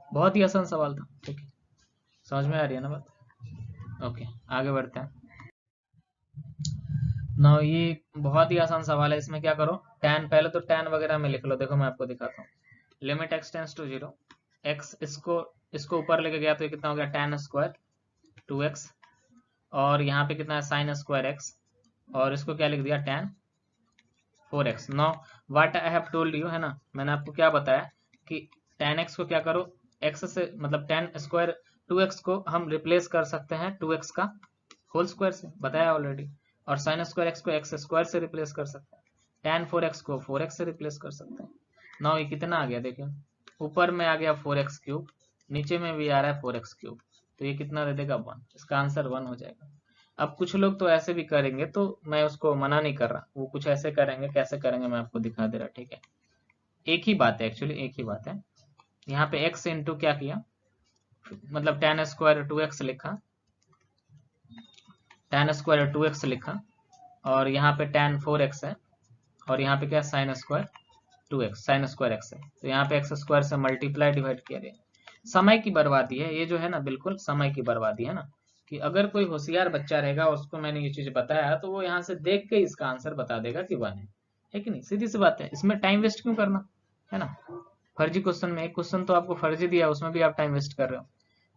Speaker 1: बहुत ही आसान सवाल था, ठीक है, समझ में आ रही है ना बात। ओके, आगे बढ़ते हैं ना। ये बहुत ही आसान सवाल है, इसमें क्या करो, टैन पहले तो टैन वगैरह में लिख लो, देखो मैं आपको दिखाता हूँ। Limit x tends to 0, x इसको ऊपर लेके गया तो ये कितना हो गया, tan² 2x, और यहाँ पे कितना है, sin² x, और इसको क्या लिख दिया, tan 4x। Now what I have told you, है ना, मैंने आपको क्या बताया कि tan x को क्या करो, x से मतलब tan² 2x को हम रिप्लेस कर सकते हैं 2x का होल स्क्वायर से, बताया ऑलरेडी, और sin² x को x² से रिप्लेस कर सकते हैं, tan 4x को 4x से रिप्लेस कर सकते हैं। नाउ ये कितना आ गया, देखिए ऊपर में आ गया 4x³, नीचे में भी आ रहा है 4x³, तो ये कितना दे देगा, 1, इसका आंसर 1 हो जाएगा। अब कुछ लोग तो ऐसे भी करेंगे, तो मैं उसको मना नहीं कर रहा, वो कुछ ऐसे करेंगे, कैसे करेंगे मैं आपको दिखा दे रहा, ठीक है। एक ही बात है, एक्चुअली एक ही बात है। यहाँ पे x इंटू क्या किया, मतलब tan² 2x लिखा, tan² 2x लिखा, और यहाँ पे tan 4x है, और यहाँ पे क्या sin² 2x, sin² x है, तो यहाँ पे x² से मल्टीप्लाई डिवाइड किया गया। समय की बर्बादी है ये जो है ना, बिल्कुल समय की बर्बादी है ना, कि अगर कोई होशियार बच्चा रहेगा, उसको मैंने ये चीज बताया, तो वो यहाँ से देख के इसका आंसर बता देगा कि 1 है कि नहीं, सीधी सी बात है, इसमें टाइम वेस्ट क्यों करना, है ना। फर्जी क्वेश्चन में, एक क्वेश्चन तो आपको फर्जी दिया, उसमें भी आप टाइम वेस्ट कर रहे हो।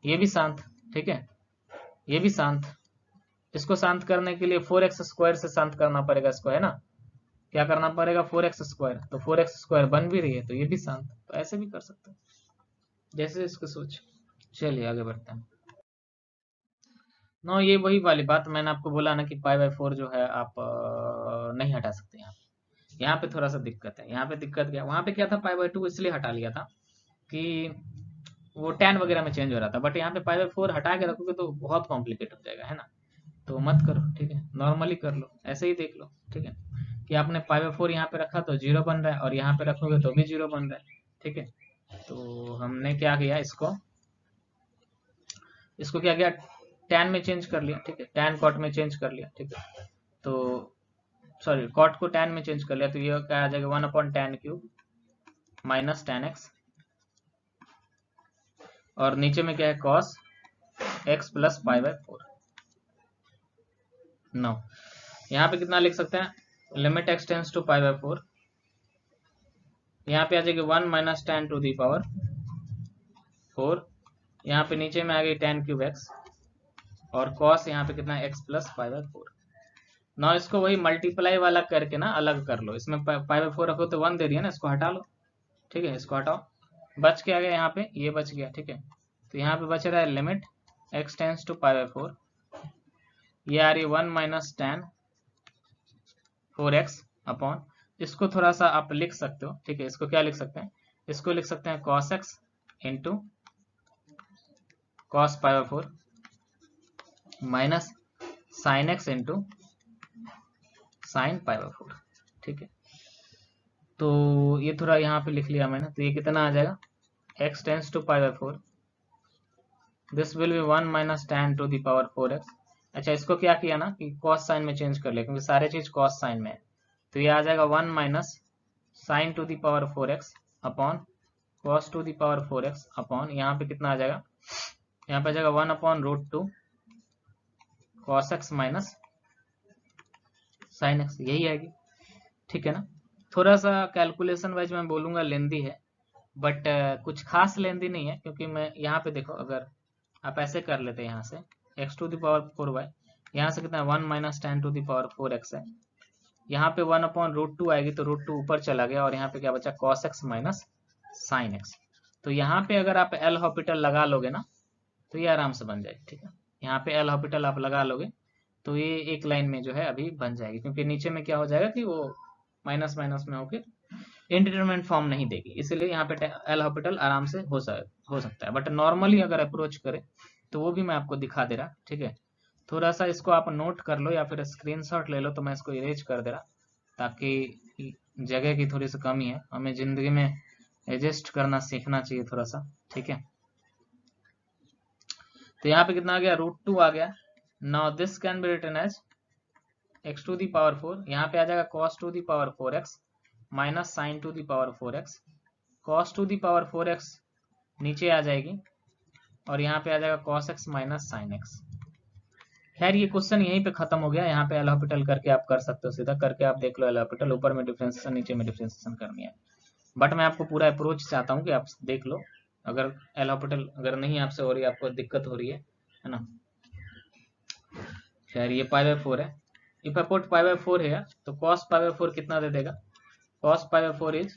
Speaker 1: ये भी शांत, ठीक है, ये भी शांत, इसको शांत करने के लिए 4x² से शांत करना पड़ेगा इसको, है ना, क्या करना पड़ेगा, 4x², तो 4x² बन भी रही है, तो ये भी शांत, तो ऐसे भी कर सकते हैं, जैसे इसको सोच। चलिए आगे बढ़ते हैं। नो ये वही वाली बात मैंने आपको बोला ना कि π/4 जो है आप नहीं हटा सकते, यहाँ पे थोड़ा सा दिक्कत है, यहाँ पे दिक्कत क्या, वहाँ पे क्या था, π/2 इसलिए हटा लिया था कि वो टैन वगैरह में चेंज हो रहा था, बट यहाँ पे π/4 हटा के रखोगे तो बहुत कॉम्प्लिकेट हो जाएगा, है ना, तो मत करो, ठीक है, नॉर्मली कर लो, ऐसे ही देख लो, ठीक है, कि आपने π/4 यहाँ पे रखा तो 0 बन रहा है, और यहाँ पे रखोगे तो भी 0 बन रहा है, ठीक है। तो हमने क्या किया, इसको क्या किया, टैन में चेंज कर लिया, ठीक है, टैन कॉट में चेंज कर लिया, ठीक है, तो सॉरी कॉट को टैन में चेंज कर लिया, तो ये क्या आ जाएगा, 1/tan³ - tan x, और नीचे में क्या है cos x plus pi by 4। No यहाँ पे कितना लिख सकते हैं, limit x tends to pi by 4, यहाँ पे आ जाएगी 1 minus tan to the power 4, यहाँ पे नीचे में आ गई टेन क्यूब x और cos यहाँ पे कितना x प्लस पाई बाय 4। ना इसको वही मल्टीप्लाई वाला करके ना अलग कर लो, इसमें पाई बाय 4 रखो तो 1 दे दिया ना, इसको हटा लो। ठीक है, इसको हटाओ, बच के आ गया यहाँ पे, ये बच गया। ठीक है, तो यहाँ पे बच रहा है limit x tends to pi by 4, ये आ रही 1 माइनस टेन 4x अपॉन, इसको थोड़ा सा आप लिख सकते हो। ठीक है, इसको क्या लिख सकते हैं, इसको लिख सकते हैं cos x into cos pi by 4 minus sin x into sin pi by 4। ठीक है, तो ये थोड़ा यहाँ पे लिख लिया मैंने, तो ये कितना आ जाएगा x tends to pi by 4, this will be 1 minus tan to the power 4x। अच्छा, इसको क्या किया ना कि cos साइन में चेंज कर लिया, क्योंकि सारे चीज cos साइन में है, तो ये आ जाएगा 1 minus sine to the power 4x upon cos to the power 4x upon, यहाँ पे कितना आ जाएगा, यहाँ पे आ जाएगा 1 upon root 2 cos x minus sine x, यही आएगी। ठीक है ना, थोड़ा सा कैलकुलेशन वाइज मैं बोलूंगा लेंदी है, बट कुछ खास लेंदी नहीं है, क्योंकि मैं यहाँ पे देखो, अगर आप ऐसे कर लेते हैं यहाँ से x to the power 4y, यहाँ से कितना 1 minus tan to the power 4x है, यहाँ पे 1 अपॉन रूट 2 आएगी, तो रूट 2 ऊपर चला गया और यहाँ पे क्या बचा cos x minus sine x। तो यहाँ पे अगर आप एल हॉपिटल लगा लोगे ना तो ये आराम से बन जाएगी। ठीक है, यहाँ पे एल हॉपिटल आप लगा लोगे तो ये एक लाइन में जो है अभी बन जाएगी, क्योंकि नीचे में क्या हो जाएगा कि वो माइनस माइनस में होकर इंडिटरमिनेट फॉर्म नहीं देगी, इसलिए यहाँ पे एल हॉपिटल आराम से हो सकता है। बट नॉर्मली अगर अप्रोच करें तो वो भी मैं आपको दिखा दे रहा। ठीक है, थोड़ा सा इसको आप नोट कर लो या फिर स्क्रीनशॉट ले लो, तो मैं इसको इरेज कर दे रहा, ताकि जगह की थोड़ी सी कमी है, हमें जिंदगी में एडजस्ट करना सीखना चाहिए थोड़ा सा। ठीक है, तो यहाँ पे कितना आ गया, रूट 2 आ गया। Now this can be written as x to the power 4, यहाँ पे आ जाएगा cos to the power 4x minus sine to the power 4x, cos to the power 4x नीचे आ जाएगी और यहाँ पे आ जाएगा cos x minus sine x। खैर ये क्वेश्चन यहीं पे खत्म हो गया, यहाँ पे एल हॉपिटल करके आप कर सकते हो, सीधा करके आप देख लो एल हॉपिटल, ऊपर में डिफरेंशिएशन नीचे में डिफरेंशिएशन करनी है, बट मैं आपको पूरा अप्रोच चाहता हूँ कि आप देख लो। अगर एल हॉपिटल अगर नहीं आपसे हो रही है, आपको दिक्कत हो रही है ना। खैर ये पाई बाय 4 है, if I put pi by 4 है तो cos पाई बाय 4 कितना दे देगा, cos pi by 4 is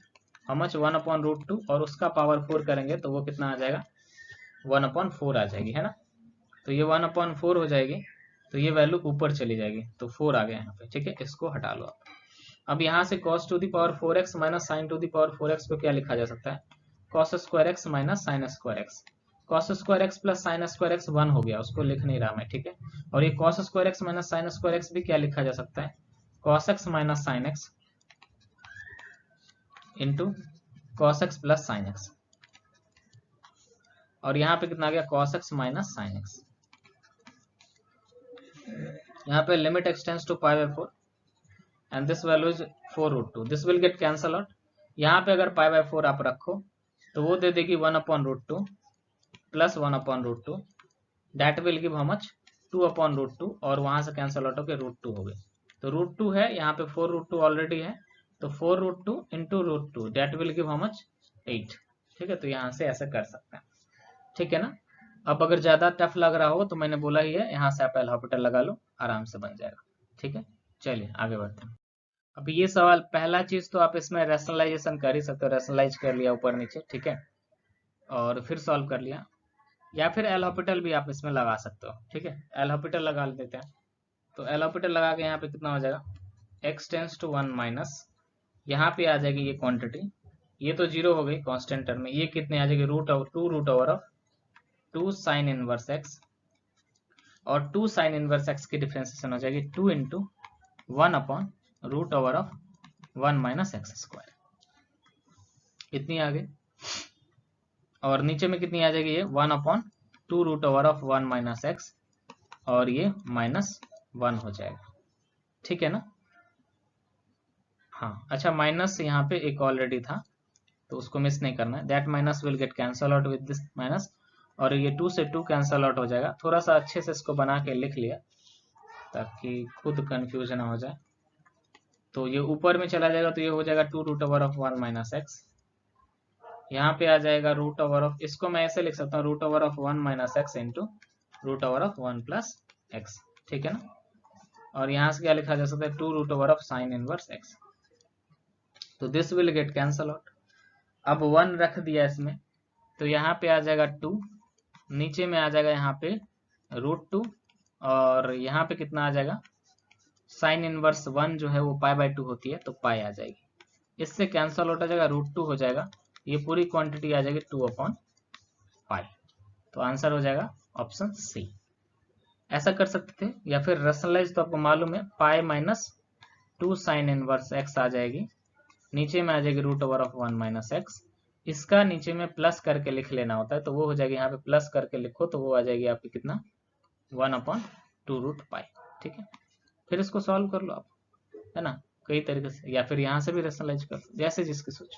Speaker 1: how much 1 upon root 2, और उसका पावर 4 करेंगे तो वो कितना आ जाएगा 1 अपॉन 4 आ जाएगी, है ना। तो ये 1 अपॉन 4 हो जाएगी, तो ये वैल्यू ऊपर चली जाएगी, तो 4 आ गया यहाँ पे। ठीक है, इसको हटा लो आप। अब यहाँ से cos to the power 4x minus sine to the power 4x को क्या लिखा जा सकता है, cos square x minus sine square x। cos square x plus sine square x 1 हो गया, उसको लिख नहीं रहा मैं। ठीक है, और ये cos square x minus sine square x भी क्या लिखा जा सकता है, cos x minus sine x into cos x plus sine x, और यहाँ पे कितना आ गया cos x minus sine x। यहाँ पे limit x tends to pi by 4 and this value is 4 root 2, this will get cancel out। यहाँ पे अगर पाई बाय 4 आप रखो तो वो दे देगी 1 upon root 2 plus 1 upon root 2, that will give how much 2 upon root 2, और वहां से कैंसिल आउट होकर रूट 2 हो गए, तो रूट 2 है यहाँ पे 4 रूट 2 ऑलरेडी है, तो 4 root 2 into root 2 that will give how much 8। ठीक है, तो यहाँ से ऐसे कर सकते हैं। ठीक है ना, अब अगर ज्यादा टफ लग रहा हो तो मैंने बोला ही है, यहाँ से आप एल हॉपिटल लगा लो, आराम से बन जाएगा। ठीक है, चलिए आगे बढ़ते हैं। अब ये सवाल, पहला चीज तो आप इसमें रैशनलाइजेशन कर ही सकते हो, रैशनलाइज कर लिया ऊपर नीचे। ठीक है, और फिर सॉल्व कर लिया, या फिर एल हॉपिटल भी आप इसमें लगा सकते हो। ठीक है, एल हॉपिटल लगा देते हैं, तो एल हॉपिटल लगा के यहाँ पे कितना हो जाएगा, x टेंस टू 1 माइनस, यहाँ पे आ जाएगी ये क्वांटिटी, ये तो जीरो हो गई कांस्टेंट टर्म में, ये कितने आ जाएगी root over of 2 sine inverse x, और 2 साइन इनवर्स x की डिफरेंशिएशन हो जाएगी 2 into 1 upon root over of 1 minus x square, इतनी आ गई, और नीचे में कितनी आ जाएगी ये 1 upon 2 root over of 1 minus x, और ये माइनस 1 हो जाएगा। ठीक है ना, हाँ अच्छा, माइनस यहाँ पे एक ऑलरेडी था तो उसको मिस नहीं करना है, that minus will get cancel out with this minus, और ये 2 से 2 कैंसल आउट हो जाएगा। थोड़ा सा अच्छे से इसको बना के लिख लिया ताकि खुद कंफ्यूजन ना हो जाए। तो ये ऊपर में चला जाएगा तो ये हो जाएगा 2 root over of 1 minus x. यहाँ पे आ जाएगा रूट ओवर ऑफ, इसको मैं ऐसे लिख सकता हूँ, root over of 1 minus x into root over of 1 plus x, ठीक है ना। और यहाँ से क्या लिखा जा सकता है, 2 root over of sine inverse x. तो this will get cancel out. अब 1 रख दिया इसमें, तो यहाँ पे आ जाएगा 2, नीचे में आ जाएगा यहाँ पे √2, और यहाँ पे कितना आ जाएगा, साइन इनवर्स 1 जो है वो पाई बाय 2 होती है, तो पाई आ जाएगी। इससे कैंसल आउट आ जाएगा, √2 हो जाएगा, ये पूरी क्वांटिटी आ जाएगी 2/पाई। तो आंसर हो जाएगा ऑप्शन सी। ऐसा कर सकते थे, या फिर रेशनलाइज तो आपको मालूम है, pi minus 2 sine inverse x आ जाएगी, नीचे में आ जाएगी root over of 1 minus x. इसका नीचे में प्लस करके लिख लेना होता है, तो वो हो जाएगी, यहाँ पे प्लस करके लिखो तो वो आ जाएगी आपकी कितना, 1/2√पाई, ठीक है। फिर इसको सॉल्व कर लो आप, है ना, कई तरीके से, या फिर यहाँ से भी रेशनलाइज कर लो, जैसे जिसकी सोच,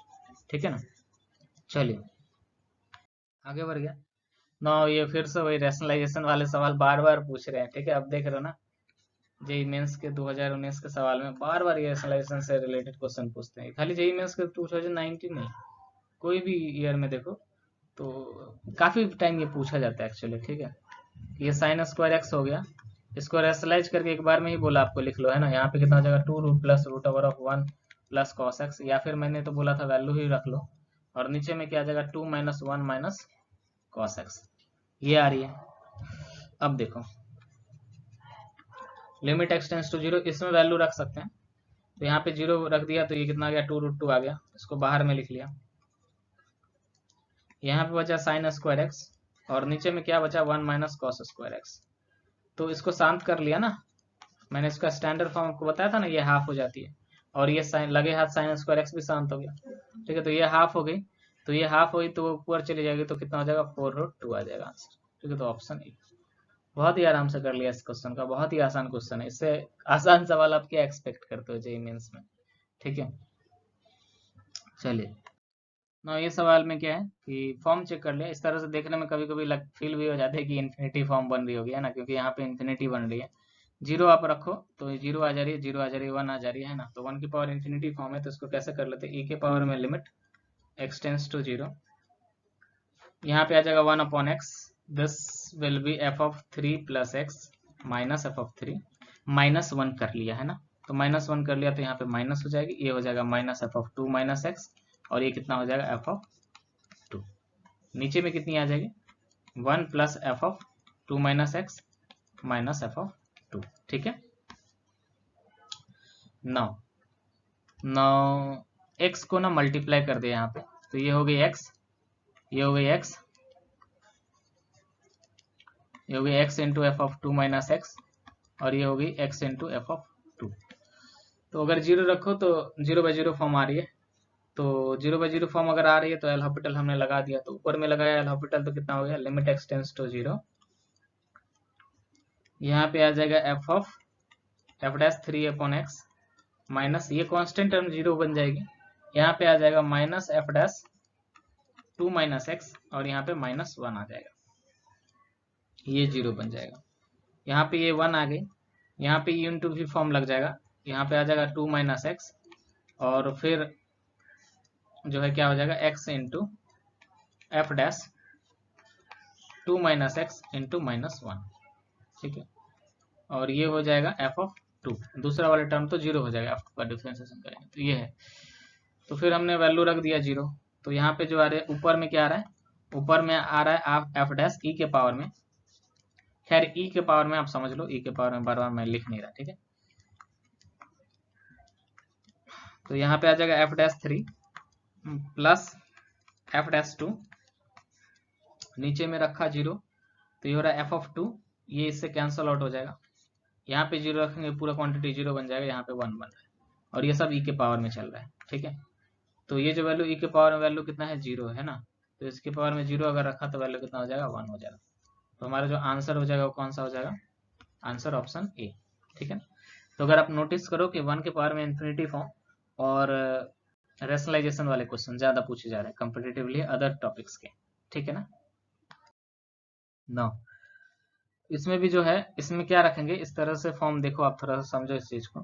Speaker 1: ठीक है ना। चलिए आगे बढ़ गया ना। ये फिर से वही रेशनलाइजेशन वाले सवाल बार बार पूछ रहे हैं, ठीक है। अब देख रहे हो ना, जेई मेंस के 2019 के सवाल में बार बार ये रेशनलाइजेशन से रिलेटेड क्वेश्चन पूछते हैं। खाली जेई मेंस के 2019 नहीं, कोई भी ईयर में देखो तो काफी टाइम ये पूछा जाता है एक्चुअली, ठीक है। ये साइन स्क्वायर एक्स हो गया, इसको रेशनलाइज करके एक बार में ही बोला आपको लिख लो, है ना। यहाँ पे कितना हो जाएगा, 2 root plus root over of 1 plus cos x, या फिर मैंने तो बोला था वैल्यू ही रख लो, और नीचे में क्या आ जाएगा, 2 माइनस 1 माइनस कॉस एक्स, ये आ रही है। अब देखो लिमिट एक्सटेंस टू 0, इसमें वैल्यू रख सकते हैं, तो यहाँ पे 0 रख दिया तो ये कितना आ गया, 2√2 आ गया, इसको बाहर में लिख लिया। यहाँ पे बचा साइन स्क्वायर एक्स, और नीचे में क्या बचा, 1 माइनस कॉस स्क्वायर एक्स। तो इसको शांत कर लिया ना, मैंने इसका स्टैंडर्ड फॉर्म आपको बताया था ना, ये हाफ हो जाती है, और ये साइन लगे हाथ साइन स्क्वायर एक्स भी शांत हो गया, ठीक है। तो ये हाफ हो गई, तो ये हाफ हुई तो ऊपर चली जाएगी, तो कितना हो जाएगा, 4√2 आ जाएगा आंसर, ठीक है। तो ऑप्शन ए। बहुत ही आराम से कर लिया इस क्वेश्चन का, बहुत ही आसान क्वेश्चन है, इससे आसान सवाल आप क्या एक्सपेक्ट करते हो जेईई मेंस में, ठीक है। चलिए ना, ये सवाल में क्या है कि फॉर्म चेक कर लिया, इस तरह से देखने में कभी कभी फील भी हो जाता है कि इन्फिनिटी फॉर्म बन रही होगी, है ना, क्योंकि यहाँ पे इन्फिनिटी बन रही है। 0 आप रखो तो 0 आ जा रही है, 0 आ जा रही है, 1 आ जा रही है ना। तो 1 की पावर इन्फिनिटी फॉर्म है, तो इसको कैसे कर लेते हैं, e के पावर में लिमिट एक्सटेंस टू 0, यहाँ पे आ जाएगा 1/x, this will B f(3 + x - f(3) -1 कर लिया, है ना। तो -1 कर लिया तो यहाँ पे माइनस हो जाएगी, ये हो जाएगा -f(2 - x), और ये कितना हो जाएगा, f(2), नीचे में कितनी आ जाएगी, 1 + f(2 - x) - f(2), ठीक है। नौ x को ना मल्टीप्लाई कर दे यहाँ पे, तो ये हो गई x, ये हो गई x, ये हो गई x इंटू f(2 - x), और ये हो गई x इंटू f(2). तो अगर 0 रखो तो 0/0 फॉर्म आ रही है, तो 0/0 फॉर्म अगर आ रही है तो एल हॉस्पिटल हमने लगा दिया, तो ऊपर में लगाया एल हॉस्पिटल, तो कितना हो गया, लिमिट एक्सटेंस टू 0, यहाँ पे आ जाएगा f(3/x) माइनस, ये कांस्टेंट टर्म 0 बन जाएगी, यहाँ पे आ जाएगा -f(2 - x), और यहाँ पे -1 आ जाएगा, ये 0 बन जाएगा। यहाँ पे ये 1 आ गई, यहाँ पे u इंटू भी फॉर्म लग जाएगा, यहाँ पे आ जाएगा 2 - x, और फिर जो है क्या हो जाएगा, x into f(2 - x) into -1, ठीक है। और ये हो जाएगा f(2), दूसरा वाला टर्म तो 0 हो जाएगा, f का डिफरेंशिएशन करेंगे तो ये है। तो फिर हमने वैल्यू रख दिया 0, तो यहाँ पे जो आ रहा है, ऊपर में क्या आ रहा है, ऊपर में आ रहा है f' e के पावर में, खैर e के पावर में आप समझ लो, e के पावर में बार बार मैं लिख नहीं रहा, ठीक है। तो यहाँ पे आ जाएगा f'3 प्लस f'2, नीचे में रखा 0, तो ये हो रहा है f(2), ये इससे कैंसल आउट हो जाएगा, यहाँ पे 0 रखेंगे, पूरा क्वांटिटी 0 बन जाएगा, यहाँ पे 1 बन रहा है, और ये सब e के पावर में चल रहा है, ठीक है। तो ये जो वैल्यू e के पावर में वैल्यू कितना है, 0 है ना, तो इसके पावर में 0 अगर रखा तो वैल्यू कितना हो जाएगा, 1 हो जाएगा। तो हमारा जो आंसर हो जाएगा वो कौन सा हो जाएगा, आंसर ऑप्शन ए, ठीक है। तो अगर आप नोटिस करो कि 1 के पावर में इन्फिनिटी फॉर्म और रेशनलाइजेशन वाले क्वेश्चन ज़्यादा पूछे जा रहे हैं कंपेटिटिवली अदर टॉपिक्स के, ठीक है ना। नौ। इसमें भी जो है, इसमें क्या रखेंगे, इस तरह से फॉर्म देखो, आप थोड़ा सा समझो इस चीज को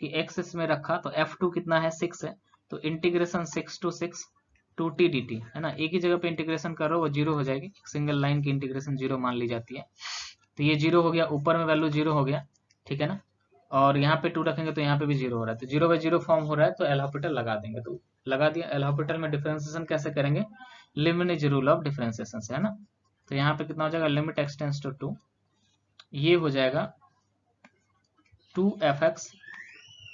Speaker 1: कि x इसमें रखा तो f2 कितना है 6 है, तो इंटीग्रेशन 6 to 6 2t dt है ना, एक ही जगह पे इंटीग्रेशन करो वो जीरो हो जाएगी, एक सिंगल लाइन की इंटीग्रेशन जीरो मान ली जाती है। तो ये जीरो हो गया, ऊपर में वैल्यू जीरो हो गया, ठीक है ना। और यहाँ पे 2 रखेंगे तो यहाँ पे भी जीरो हो रहा है, तो जीरो बाई जीरो फॉर्म हो रहा है, तो एल हॉपिटल लगा देंगे, तो लगा दिया। एल हॉपिटल में डिफरेंशिएशन कैसे करेंगे, लिबनिज रूल ऑफ डिफरेंशिएशन से, है ना। तो यहाँ पे कितना हो जाएगा, लिमिट एक्स टेंड्स टू 2, ये हो जाएगा 2f(x),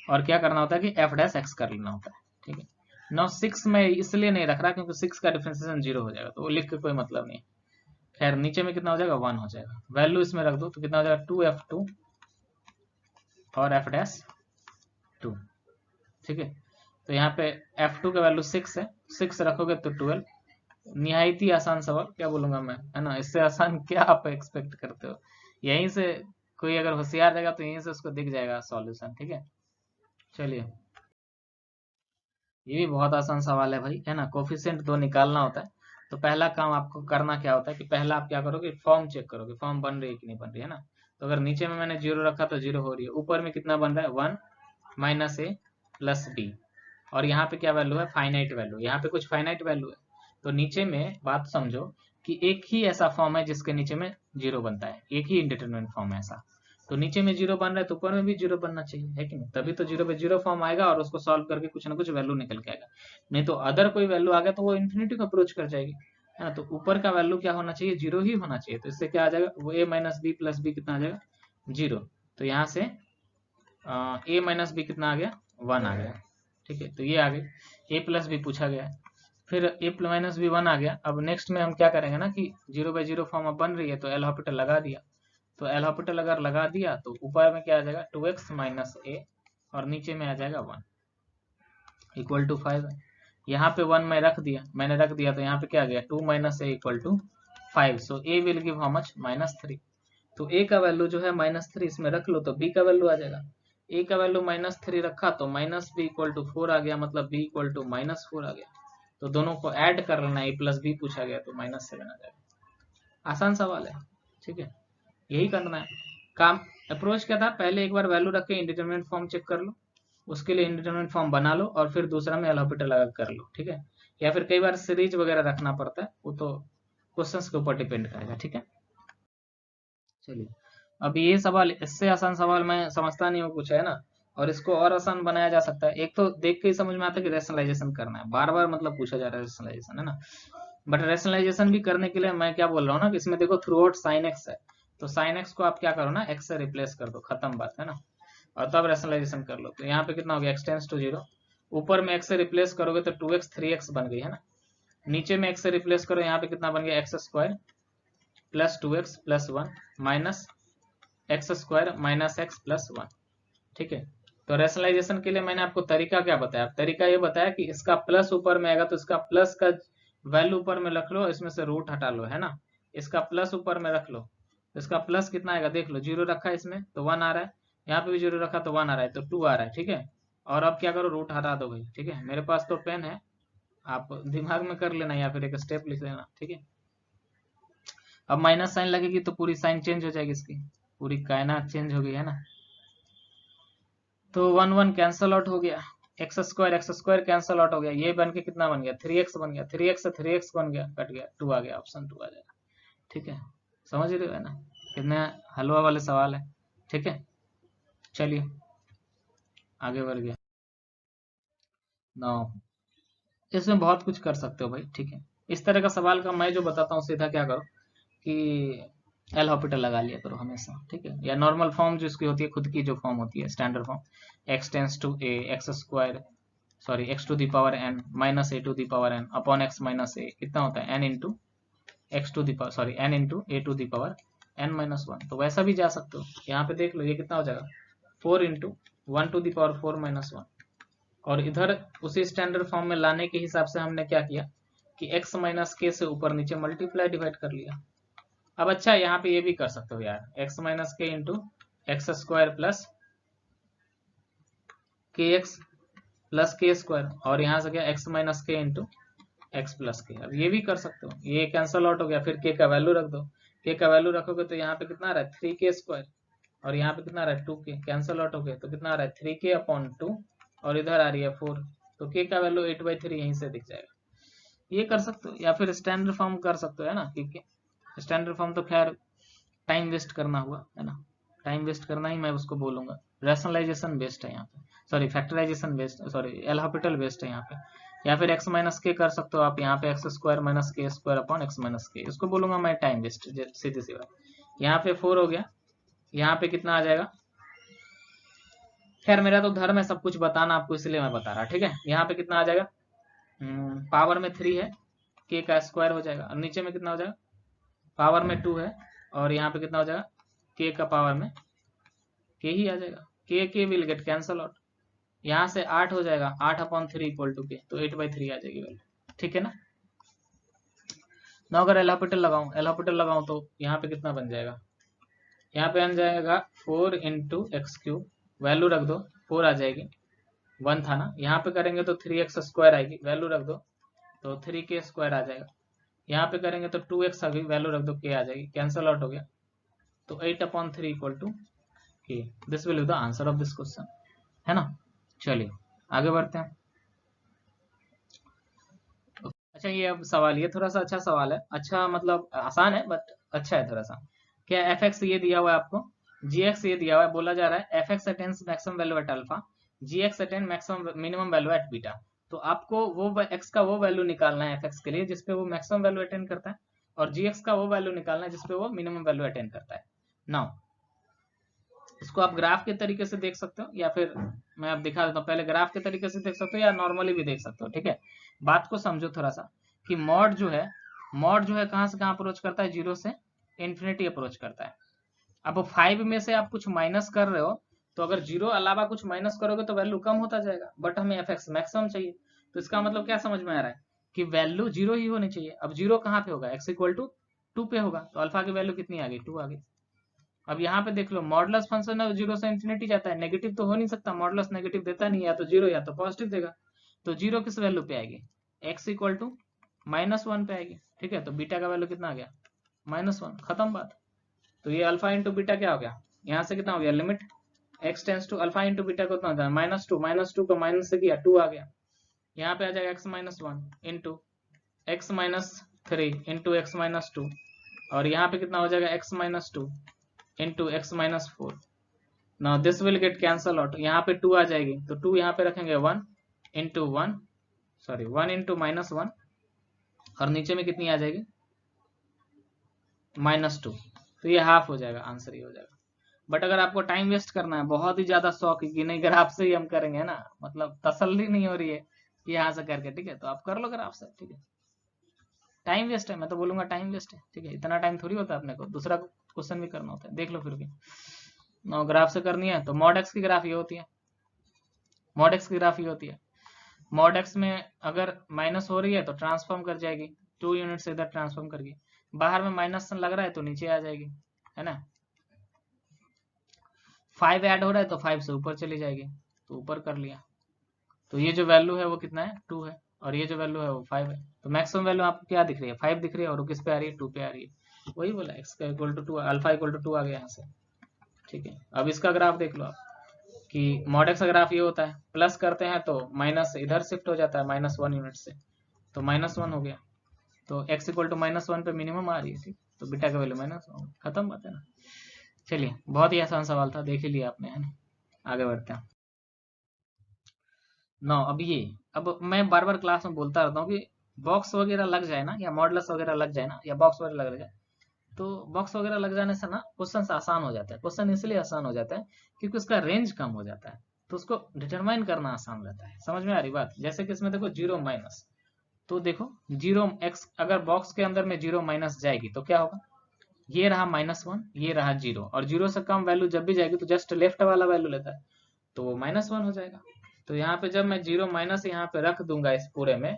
Speaker 1: और क्या करना होता है कि f'(x) कर लेना होता है, ठीक है। नौ 6 में इसलिए नहीं रख रहा क्योंकि 6 का डिफरेंशिएशन जीरो हो जाएगा, तो वो लिख के कोई मतलब नहीं है। खैर नीचे में कितना हो जाएगा, 1 हो जाएगा, वैल्यू इसमें रख दो तो कितना हो जाएगा 2f2 और f'2, ठीक है। तो यहाँ पे f2 का वैल्यू 6 है, 6 रखोगे तो 12। निहायत ही आसान सवाल, क्या बोलूंगा मैं, है ना, इससे आसान क्या आप एक्सपेक्ट करते हो। यहीं से कोई अगर होशियार रहेगा तो यहीं से उसको दिख जाएगा सॉल्यूशन, ठीक है। चलिए, ये भी बहुत आसान सवाल है भाई, है ना। कोफिशिएंट दो निकालना होता है, तो पहला काम आपको करना क्या होता है कि पहला आप क्या करोगे, फॉर्म चेक करोगे, फॉर्म बन रही है कि नहीं बन रही है ना। तो अगर नीचे में मैंने जीरो रखा तो जीरो हो रही है, ऊपर में कितना बन रहा है 1 माइनस ए प्लस बी, और यहाँ पे क्या वैल्यू है, फाइनाइट वैल्यू, यहाँ पे कुछ फाइनाइट वैल्यू है। तो नीचे में बात समझो कि एक ही ऐसा फॉर्म है जिसके नीचे में जीरो बनता है, एक ही इंडिटरमिनेट फॉर्म है ऐसा, तो नीचे में जीरो बन रहा है तो ऊपर में भी जीरो बनना चाहिए, है कि नहीं, तभी तो जीरो पे जीरो फॉर्म आएगा और उसको सॉल्व करके कुछ ना कुछ वैल्यू निकल के आएगा। नहीं तो अदर कोई वैल्यू आ गया तो वो इन्फिनिटी को अप्रोच कर जाएगी, है ना। तो ऊपर का वैल्यू क्या होना चाहिए, जीरो ही होना चाहिए, तो इससे क्या आ जाएगा, वो ए माइनस बी प्लस बी कितना आ जाएगा, जीरो। तो यहाँ से ए माइनस बी कितना आ गया, 1 आ गया, ठीक है। तो ये आ गई, ए प्लस बी पूछा गया है, फिर ए माइनस बी 1 आ गया। अब नेक्स्ट में हम क्या करेंगे ना कि जीरो बाई जीरो फॉर्म अब बन रही है तो एल हॉपिटल लगा दिया, तो एल हॉपिटल अगर लगा दिया तो ऊपर में क्या आ जाएगा 2x माइनस ए, और नीचे में आ जाएगा 1 इक्वल टू 5 है। यहाँ पे 1 मैंने रख दिया तो यहाँ पे क्या आ गया 2 minus a equal to 5, so a will give how much, -3। तो ए का वैल्यू जो है -3 इसमें रख लो तो बी का वैल्यू आ जाएगा, ए का वैल्यू -3 रखा तो माइनस बी इक्वल टू 4 आ गया, मतलब बी इक्वल टू -4 आ गया। तो दोनों को ऐड कर लेना, ए प्लस बी पूछा गया तो -7 आ जाएगा। आसान सवाल है, ठीक है, यही करना है काम। अप्रोच क्या था, पहले एक बार वैल्यू रख के इंडिटरमिनेट फॉर्म चेक कर लो, उसके लिए इंडिटरमिनेट फॉर्म बना लो, और फिर दूसरा में एल हॉपिटल लगा कर लो, ठीक है। या फिर कई बार सीरीज वगैरह रखना पड़ता है, वो तो क्वेश्चंस के ऊपर डिपेंड करेगा, ठीक है। चलिए, अब ये सवाल, इससे आसान सवाल मैं समझता नहीं हूँ कुछ, है ना। और इसको और आसान बनाया जा सकता है, एक तो देख के ही समझ में आता है कि रैशनलाइजेशन करना है, बार बार मतलब पूछा जा रहा है रैशनलाइजेशन, है ना। बट रैशनलाइजेशन भी करने के लिए मैं क्या बोल रहा हूँ ना कि इसमें देखो थ्रू आउट साइन एक्स है, तो साइन एक्स को आप क्या करो ना, एक्स से रिप्लेस कर दो, खत्म बात, है ना। और तब रैशनलाइजेशन कर लो, तो यहाँ पे कितना हो गया, एक्स टेंस टू जीरो, ऊपर में एक्स से रिप्लेस करोगे तो 2x 3x बन गई, है ना। नीचे में एक्स से रिप्लेस करो, यहाँ पे कितना बन गया, x square plus 2x plus 1 minus x square minus x plus 1, ठीक है। तो रैशनलाइजेशन के लिए मैंने आपको तरीका क्या बताया, तरीका ये बताया कि इसका प्लस ऊपर में आएगा तो इसका प्लस का वैल्यू ऊपर में रख लो, इसमें से रूट हटा लो, है ना। इसका प्लस ऊपर में रख लो, इसका प्लस कितना आएगा देख लो, जीरो रखा है इसमें तो 1 आ रहा है, यहाँ पे भी जीरो रखा तो 1 आ रहा है, तो 2 आ रहा है, ठीक है। और अब क्या करो, रूट हटा दो भाई, ठीक है। मेरे पास तो पेन है, आप दिमाग में कर लेना या फिर एक स्टेप लिख लेना, ठीक है। अब माइनस साइन लगेगी तो पूरी साइन चेंज हो जाएगी, इसकी पूरी कायनात चेंज हो गई, है ना। तो 1 1 कैंसल आउट हो गया, एक्स स्क्वायर कैंसल आउट हो गया, ये बन के कितना बन गया 3x बन गया, 3x से 3x बन गया, कट गया, 2 आ गया, ऑप्शन 2 आ जाएगा, ठीक है। समझ रहे हो, है ना, कितने हलवा वाले सवाल है, ठीक है। चलिए आगे बढ़ गया ना, इसमें बहुत कुछ कर सकते हो भाई, ठीक है। इस तरह का सवाल का मैं जो बताता हूँ सीधा क्या करो कि एल हॉपिटल लगा लिया करो हमेशा, ठीक है। या नॉर्मल फॉर्म जो इसकी होती है, खुद की जो फॉर्म होती है standard form, x tends to a x square, sorry x to the power n minus a to the power n upon x minus a, कितना होता है n into x to the power, sorry n into a to the power n minus 1, तो वैसा भी जा सकते हो। यहाँ पे देख लो ये कितना हो जाएगा 4 into 1 to the power 4 minus 1, और इधर उसी स्टैंडर्ड फॉर्म में लाने के हिसाब से हमने क्या किया कि x माइनस के से ऊपर नीचे मल्टीप्लाई डिवाइड कर लिया। अब अच्छा यहाँ पे ये भी कर सकते हो यार, x माइनस के इंटू एक्स स्क्वायर प्लस के एक्स प्लस के स्क्वायर, और यहाँ से क्या x माइनस के इंटू एक्स प्लस के, अब ये भी कर सकते हो, ये कैंसल आउट हो गया, फिर k का वैल्यू रख दो, के का वैल्यू रखोगे तो यहाँ पे कितना आ रहा है 3k² और यहाँ पे कितना आ रहा है 2k, कैंसिल आउट हो गया तो कितना आ रहा है 3k/2 और इधर आ रही है 4, तो k का वैल्यू 8/3 यहीं से दिख जाएगा। ये कर सकते हो या फिर स्टैंडर्ड फॉर्म कर सकते हो, है ना, क्योंकि स्टैंडर्ड फॉर्म तो खैर टाइम वेस्ट करना हुआ, है ना, टाइम वेस्ट करना ही मैं उसको बोलूंगा। रैशनलाइजेशन बेस्ड है यहाँ पे, sorry factorization based, sorry L Hopital based है यहाँ पे। या फिर x माइनस के कर सकते हो आप, यहाँ पे x² माइनस k² इसको बोलूंगा मैं टाइम वेस्ट, सीधी सी बात। यहाँ पे 4 हो गया, यहाँ पे कितना आ जाएगा, खैर मेरा तो धर्म है सब कुछ बताना आपको, इसलिए मैं बता रहा, ठीक है। यहाँ पे कितना आ जाएगा, पावर में 3 है, k का स्क्वायर हो जाएगा, और नीचे में कितना हो जाएगा, पावर में 2 है, और यहाँ पे कितना हो जाएगा, k का पावर में k ही आ जाएगा, k will get cancel out, यहाँ से 8 हो जाएगा, 8/3 = k, तो 8/3 आ जाएगी वैल्यू, ठीक है ना। ना अगर एल हॉपिटल लगाऊं तो यहाँ पे कितना बन जाएगा, यहाँ पे बन जाएगा 4 × x³ वैल्यू रख दो 4 आ जाएगी, 1 था ना, यहाँ पे करेंगे तो 3x² आएगी, वैल्यू रख दो तो 3k² आ जाएगा, यहाँ पे करेंगे तो 2x आ गई, वैल्यू रख दो k आ जाएगी, कैंसल आउट हो गया, तो 8/3 = k। This will be the answer of this question, है ना। चलिए आगे बढ़ते हैं। अच्छा ये अब सवाल, ये थोड़ा सा अच्छा सवाल है, अच्छा मतलब आसान है बट अच्छा है थोड़ा सा। क्या f(x) ये दिया हुआ है आपको, g(x) ये दिया हुआ है, बोला जा रहा है f(x) attains maximum value at alpha, g(x) attain maximum minimum value at beta. तो आपको वो x का वो वैल्यू निकालना है f(x) के लिए जिसपे वो मैक्सिमम वैल्यू अटेन करता है, और g(x) का वो वैल्यू निकालना है जिसपे वो मिनिमम वैल्यू अटेन करता है। नाउ इसको आप ग्राफ के तरीके से देख सकते हो, या फिर मैं अब दिखा देता हूँ, पहले ग्राफ के तरीके से देख सकते हो या नॉर्मली भी देख सकते हो, ठीक है। बात को समझो थोड़ा सा कि मॉड जो है कहाँ से कहाँ अप्रोच करता है, 0 से इन्फिनिटी अप्रोच करता है। अब 5 में से आप कुछ माइनस कर रहे हो, तो अगर 0 अलावा कुछ माइनस करोगे तो वैल्यू कम होता जाएगा, बट हमें f(x) मैक्सिमम चाहिए, तो इसका मतलब क्या समझ में आ रहा है कि वैल्यू 0 ही होनी चाहिए। अब 0 कहाँ पे होगा, x = 2 पे होगा, तो अल्फा की वैल्यू कितनी आ गई, 2 आ गई। अब यहाँ पे देख लो मॉडुलस फंक्शन है, 0 से इन्फिनिटी जाता है, नेगेटिव तो हो नहीं सकता, मॉडुलस नेगेटिव देता नहीं, या तो 0 या तो पॉजिटिव देगा, तो 0 किस वैल्यू पे आएगी, x = -1 पे आएगी, ठीक है। तो बीटा का वैल्यू कितना आ गया, -1, खत्म बात। तो ये अल्फा इंटू बीटा क्या हो गया, यहाँ से कितना हो गया, limit x tends to alpha into beta को कितना होता है, -2 को माइनस से किया 2 आ गया, यहाँ पे आ जाएगा x-1 into x-3 into x-2, और यहाँ पे कितना हो जाएगा x-2 into x-4। Now this will get cancel out, यहाँ पे 2 आ जाएगी, तो 2 यहाँ पे रखेंगे 1 इंटू 1 -1, और नीचे में कितनी आ जाएगी, -2, तो ये हाफ हो जाएगा, आंसर ये हो जाएगा। बट अगर आपको टाइम वेस्ट करना है, बहुत ही ज्यादा शौक है कि नहीं ग्राफ से ही हम करेंगे ना, मतलब तसल्ली नहीं हो रही है कि यहाँ से करके, ठीक है, तो आप कर लो ग्राफ से, ठीक है। टाइम वेस्ट है, मैं तो बोलूंगा टाइम वेस्ट है, ठीक है, इतना टाइम थोड़ी होता है अपने को, दूसरा क्वेश्चन भी करना होता है, देख लो फिर भी। ग्राफ से करनी है तो मॉड एक्स की ग्राफ ये होती है, मॉड एक्स की ग्राफ ये होती है। मॉड एक्स में अगर माइनस हो रही है तो ट्रांसफॉर्म कर जाएगी, 2 यूनिट से इधर ट्रांसफॉर्म करके, बाहर में माइनस लग रहा है तो नीचे आ जाएगी, है ना। 5 ऐड हो रहा है तो 5 से ऊपर चली जाएगी, तो ऊपर कर लिया, तो ये जो वैल्यू है वो कितना है, 2 है, और ये जो वैल्यू है वो 5 है, तो मैक्सिमम वैल्यू आपको क्या दिख रही है, 5 दिख रही है, और किस पे आ रही है, 2 पे आ रही है, वही बोला x का = 2, अल्फा = 2 आ गया यहाँ से, ठीक है। अब इसका ग्राफ देख लो आप कि मॉड एक्स का ग्राफ ये होता है, प्लस करते हैं तो माइनस इधर शिफ्ट हो जाता है -1 यूनिट से, तो -1 हो गया, तो x = -1 पे मिनिमम आ रही है, ठीक, तो बीटा का वैल्यू -1, खत्म बात है ना। चलिए बहुत ही आसान सवाल था, देख ही लिया आपने, है ना। आगे बढ़ते हैं। नो अब मैं बार बार क्लास में बोलता रहता हूँ कि बॉक्स वगैरह लग जाए ना, या मॉडुलस वगैरह लग जाए ना, या बॉक्स वगैरह लग जाए, तो बॉक्स वगैरह लग जाने से ना क्वेश्चन आसान हो जाता है। क्वेश्चन इसलिए आसान हो जाता है क्योंकि उसका रेंज कम हो जाता है, तो उसको डिटरमाइन करना आसान रहता है। समझ में आ रही बात, जैसे कि इसमें देखो 0 माइनस, तो देखो 0x अगर बॉक्स के अंदर में 0 माइनस जाएगी तो क्या होगा, ये रहा -1, ये रहा 0, और 0 से कम वैल्यू जब भी जाएगी तो जस्ट लेफ्ट वाला वैल्यू लेता है, तो वो -1 हो जाएगा। तो यहाँ पे जब मैं 0 माइनस यहाँ पे रख दूंगा इस पूरे में,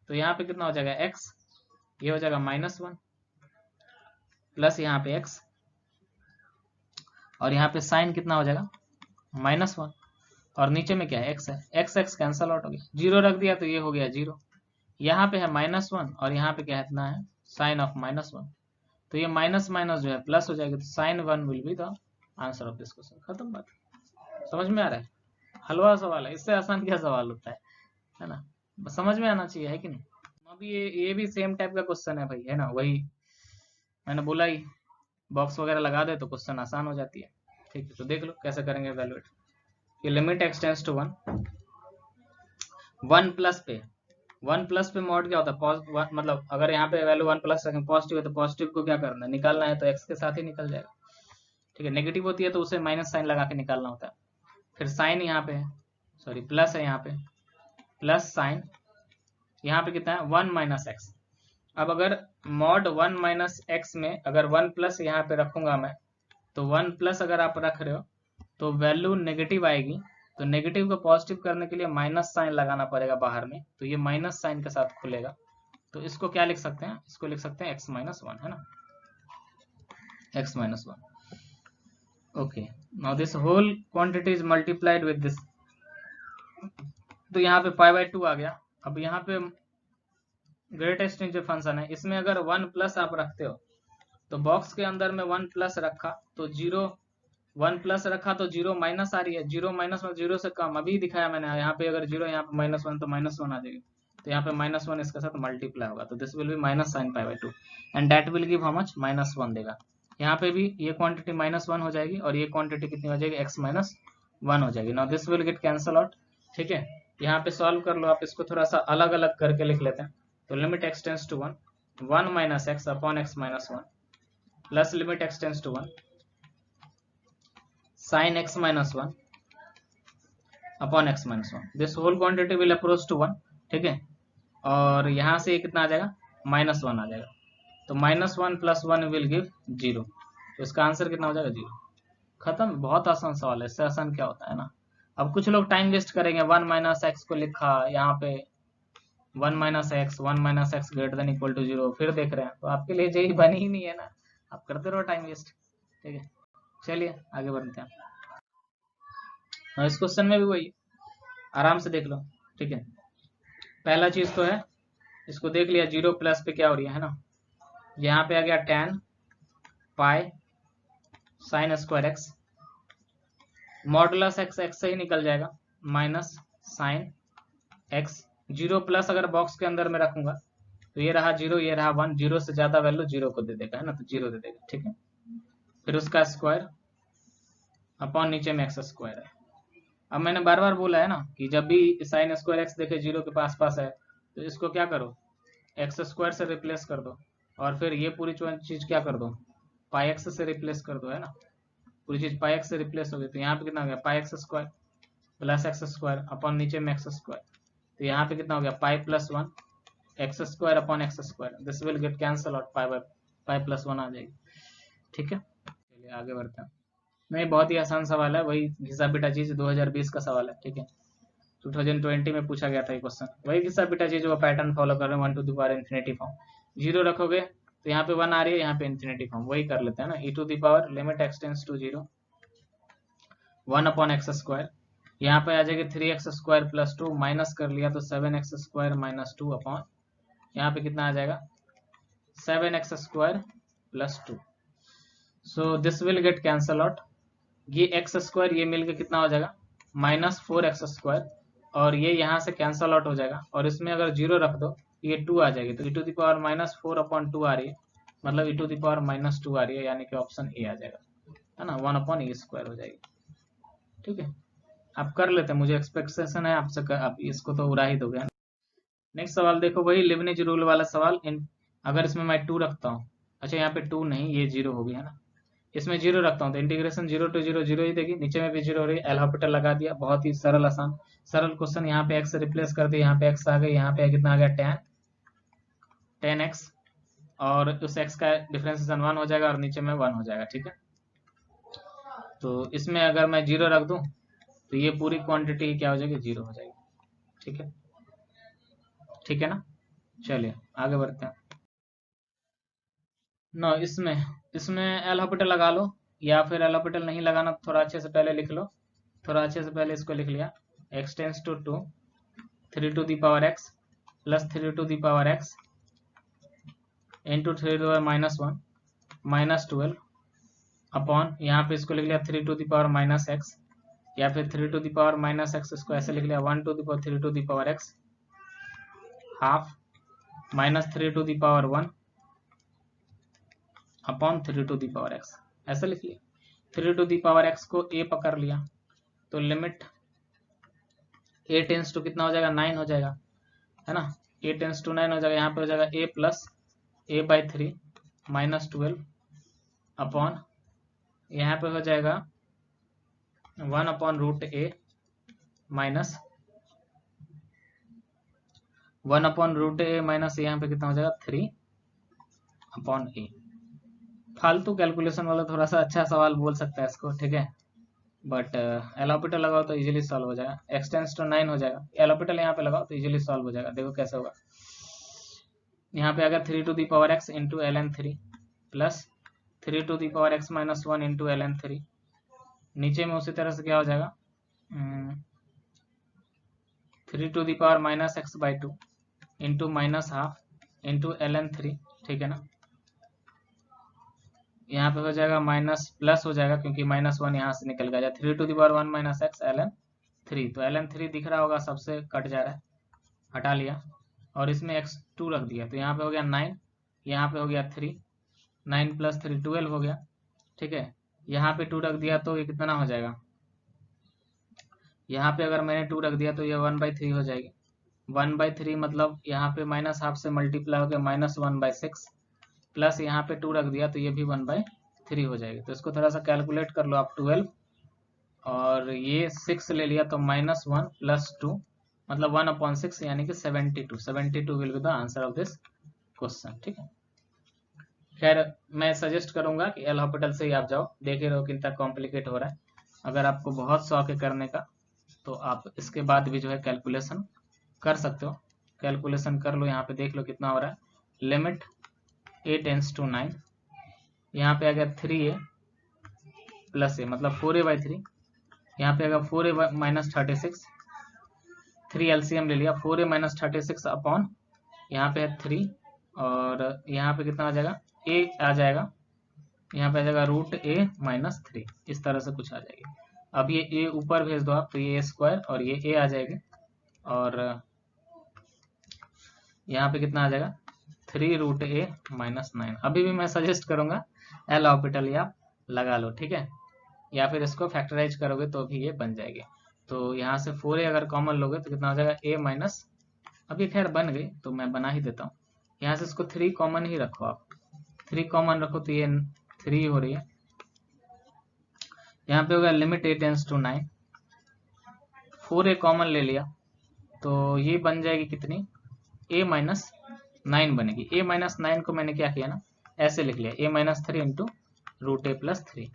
Speaker 1: तो यहाँ पे कितना हो जाएगा x, ये हो जाएगा -1 प्लस यहाँ पे x, और यहाँ पे साइन कितना हो जाएगा -1, और नीचे में क्या है x है, x कैंसल आउट हो गया, 0 रख दिया तो ये हो गया 0, यहाँ पे है -1, और यहाँ पे क्या है, इतना है साइन ऑफ -1, तो ये माइनस माइनस जो है प्लस हो जाएगी, तो sine 1 will be the answer of this question. खत्म बात। समझ में आ रहा है? हलवा सवाल है, इससे आसान क्या सवाल होता है ना? समझ में आना चाहिए, है कि नहीं? अभी ये भी सेम टाइप का क्वेश्चन है भाई, है ना? वही मैंने बोला ही, बॉक्स वगैरह लगा दे तो क्वेश्चन आसान हो जाती है। ठीक है, तो देख लो कैसे करेंगे इवैल्यूएट। ये लिमिट एक्सटेंड्स टू 1, 1 प्लस पे, 1 प्लस पे मॉड क्या होता है? मतलब अगर यहाँ पे वैल्यू 1 प्लस रखें, पॉजिटिव है तो पॉजिटिव को क्या करना है? निकालना है, तो एक्स के साथ ही निकल जाएगा। ठीक है, नेगेटिव होती है तो उसे माइनस साइन लगा के निकालना होता है। फिर साइन यहाँ पे है, सॉरी प्लस है यहाँ पे, प्लस साइन यहाँ पे कितना है? 1 माइनस एक्स। अब अगर मॉड 1 माइनस एक्स में अगर 1 प्लस यहाँ पे रखूंगा मैं, तो 1 प्लस अगर आप रख रहे हो तो वैल्यू नेगेटिव आएगी, तो नेगेटिव को पॉजिटिव करने के लिए माइनस साइन लगाना पड़ेगा बाहर में, तो ये माइनस साइन के साथ खुलेगा। तो इसको क्या लिख सकते हैं? इसको लिख सकते हैं x माइनस 1, है ना? x minus 1। Okay, now this whole quantity is multiplied with this, तो यहाँ पे पाई बाई 2 आ गया। अब यहाँ पे ग्रेटेस्ट जो फंक्शन है, इसमें अगर 1 प्लस आप रखते हो तो बॉक्स के अंदर में 1 प्लस रखा तो 0, 1 प्लस रखा तो 0 माइनस आ रही है, 0 माइनस में 0 से कम, अभी दिखाया मैंने। यहाँ पे अगर 0 यहाँ पे -1 तो -1 आ जाएगी, तो यहाँ पे -1 इसके साथ मल्टीप्लाई होगा, तो this will B minus sine pi by 2 and that will give how much? -1 देगा। यहाँ पे भी ये क्वांटिटी -1 हो जाएगी और ये क्वांटिटी कितनी हो जाएगी? x माइनस 1 हो जाएगी। Now this will get cancel out. ठीक है, यहाँ पे सॉल्व कर लो आप, इसको थोड़ा सा अलग अलग करके लिख लेते हैं। तो limit x tends to 1, 1 minus x upon x minus 1 plus limit x tends to 1 sin x minus 1 अपॉन x minus 1, this whole quantity will approach to 1। ठीक है, और यहाँ से कितना आ जाएगा? -1 आ जाएगा, तो -1 प्लस 1 विल गिव 0, तो इसका आंसर कितना हो जाएगा? 0। खत्म। बहुत आसान सवाल है, इससे आसान क्या होता है ना? अब कुछ लोग टाइम वेस्ट करेंगे, 1 माइनस एक्स को लिखा यहाँ पे 1 minus x, 1 minus x greater than equal to 0, फिर देख रहे हैं, तो आपके लिए जेई बनी ही नहीं है ना, आप करते रहो टाइम वेस्ट। ठीक है, चलिए आगे बढ़ते हैं। इस क्वेश्चन में भी वही, आराम से देख लो। ठीक है, पहला चीज तो है, इसको देख लिया, 0 प्लस पे क्या हो रही है ना? यहाँ पे आ गया tan pi sine square x, modulus x x से ही निकल जाएगा, माइनस साइन एक्स। 0 प्लस अगर बॉक्स के अंदर में रखूंगा तो ये रहा 0, ये रहा 1, 0 से ज्यादा वैल्यू 0 को दे देगा, है ना? तो 0 दे देगा। ठीक है, फिर उसका स्क्वायर अपॉन नीचे में एक्स स्क्वायर है। अब मैंने बार बार बोला है ना कि जब भी साइन स्क्वायर एक्स देखे 0 के पास है, तो इसको क्या करो? एक्स स्क्वायर से रिप्लेस कर दो, और फिर ये पूरी चीज क्या कर दो? पाई एक्स से रिप्लेस कर दो, है ना? पूरी चीज पाई एक्स से रिप्लेस हो गई, तो यहाँ पे कितना हो गया? Pi x square plus x square upon नीचे में एक्स स्क्वायर, तो यहाँ पे कितना हो गया? Pi plus 1 x square upon x square, this will get cancel out, pi plus 1 आ जाएगी। ठीक है, चलिए आगे बढ़ते हैं। नहीं, बहुत ही आसान सवाल है, वही घिसा पिटा चीज 2020 का सवाल है। ठीक है, 2020 में पूछा गया था ये क्वेश्चन, वही घिसा पिटा चीज, वो पैटर्न फॉलो कर रहे हैं, 1 to the power infinity form. 0 रखोगे तो यहाँ पे 1 आ रही है, यहाँ पे इन्फिनिटी फॉर्म, वही कर लेते हैं ना। e to the power limit x tends to 0 1 upon x square, यहाँ पे आ जाएगी 3x स्क्वायर प्लस 2, माइनस कर लिया तो 7x स्क्वायर माइनस 2 अपॉन, यहाँ पे कितना आ जाएगा? 7x square plus 2। So this will get cancel out, ये एक्स स्क्वायर ये मिलकर कितना हो जाएगा? -4x स्क्वायर, और ये यहाँ से कैंसल आउट हो जाएगा, और इसमें अगर 0 रख दो ये 2 आ जाएगी, तो e to the power -4 upon 2 आ रही है, मतलब e टू द पावर -2 आ रही है, यानी कि ऑप्शन ए आ जाएगा, है ना? 1 अपॉन e स्क्वायर हो जाएगी। ठीक है, आप कर लेते हैं, मुझे एक्सपेक्टेशन है आपसे, आप इसको तो उड़ा ही दोगे। नेक्स्ट सवाल देखो, वही लिबनिज रूल वाला सवाल। अगर इसमें मैं 2 रखता हूँ, अच्छा यहाँ पे 2 नहीं, ये 0 हो गया, है ना? इसमें 0 रखता हूँ तो इंटीग्रेशन 0 टू 0 0 ही देगी, नीचे में भी 0 हो रही है, एल हॉस्पिटल लगा दिया, बहुत ही सरल आसान सरल क्वेश्चन। यहाँ पे x रिप्लेस कर दिया, यहाँ पे x आ गई, यहाँ पे कितना आ गया? tan x, और उस x का डिफरेंशिएशन 1 हो जाएगा और नीचे में 1 हो जाएगा। ठीक है, तो इसमें अगर मैं 0 रख दूं तो ये पूरी क्वांटिटी क्या हो जाएगी? 0 हो जाएगी। ठीक है, ठीक है ना? चलिए आगे बढ़ते हैं ना। इसमें एल हॉस्पिटल लगा लो, या फिर एल हॉस्पिटल नहीं लगाना तो थोड़ा अच्छे से पहले लिख लो, थोड़ा अच्छे से पहले इसको लिख लिया, x tends to 2 3 to the power x plus 3 to the power x into 3 to the power -1 -12 upon, यहाँ पे इसको लिख लिया 3 टू द पावर -x, या फिर 3 टू द पावर -x, इसको ऐसे लिख लिया 1 to the power 3 to the power x, half -3 to the power 1 upon 3 to the power x, ऐसा लिख लिया। 3 टू द पावर x को a पकड़ लिया, तो लिमिट a टेंस टू कितना हो जाएगा, 9 हो जाएगा, है ना। a टेंस टू 9 हो जाएगा, यहाँ पे हो जाएगा a प्लस a/3 -12 अपॉन, यहाँ पे हो जाएगा 1 upon root a minus 1 upon root a minus यहाँ पे कितना हो जाएगा 3 अपॉन a। फालतू कैलकुलेशन वाला थोड़ा सा अच्छा सवाल बोल सकता है इसको, ठीक है, बट एल हॉस्पिटल लगाओ तो इजीली सॉल्व हो जाएगा। x टेंस टू 9 हो जाएगा, एल हॉस्पिटल यहाँ पे लगाओ तो इजीली सॉल्व हो जाएगा। देखो कैसे होगा, यहाँ पे अगर 3 to the power x into ln3 plus 3 to the power x minus 1 into ln3, नीचे में उसी तरह से क्या हो जाएगा 3 to the power -x/2 into -12 into ln3, ठीक है ना। यहाँ पे हो जाएगा माइनस प्लस हो जाएगा क्योंकि -1 यहाँ से निकल गया, 3 to the power 1 - x ln3, तो ln3 दिख रहा होगा सबसे कट जा रहा है, हटा लिया और इसमें x2 रख दिया, तो यहाँ पे हो गया 9, यहाँ पे हो गया 3, 9 + 3 12 हो गया, ठीक है। यहाँ पे 2 रख दिया तो ये कितना हो जाएगा, यहाँ पे अगर मैंने 2 रख दिया तो ये 1/3 हो जाएगी। 1/3 मतलब यहाँ पे -12 से मल्टीप्लाई हो गया -1/6, प्लस यहाँ पे 2 रख दिया तो ये भी 1/3 हो जाएगी। तो इसको थोड़ा सा कैलकुलेट कर लो आप, 12 और ये 6 ले लिया तो -1 + 2 मतलब 1/6 यानी कि 72। 72 will be the answer of this question, ठीक है। खैर मैं सजेस्ट करूंगा कि एल हॉस्पिटल से ही आप जाओ, देखे रहो कितना कॉम्प्लिकेट हो रहा है। अगर आपको बहुत शौक है करने का तो आप इसके बाद भी जो है कैलकुलेशन कर सकते हो, कैलकुलेशन कर लो, यहाँ पे देख लो कितना हो रहा है। लिमिट a टेंस टू 9, यहाँ पे अगर 3a प्लस a मतलब 4a/3, यहाँ पे अगर 4a - 36, 3 LCM ले लिया, 4a - 36 अपॉन यहाँ पे है 3 और यहाँ पे कितना आ जाएगा a आ जाएगा, यहाँ पे आ जाएगा √a - 3, इस तरह से कुछ आ जाएगी। अब ये a ऊपर भेज दो आप तो ये a² और ये a आ जाएगी, और यहाँ पे कितना आ जाएगा 3√a - 9। अभी भी मैं सजेस्ट करूंगा एल हॉस्पिटल या लगा लो, ठीक है, या फिर इसको फैक्टराइज करोगे तो भी ये बन जाएगी। तो यहाँ से 4a अगर कॉमन लोगे तो कितना हो जाएगा a माइनस, अभी खैर बन गई तो मैं बना ही देता हूँ, यहाँ से इसको 3 कॉमन ही रखो आप, 3 कॉमन रखो तो ये 3 हो रही है। यहाँ पे होगा limit a tends to 9, 4a common ले लिया तो ये बन जाएगी कितनी, a - 9 बनेगी। a - 9 को मैंने क्या किया ना, ऐसे लिख लिया a - 3 इंटू √a + 3,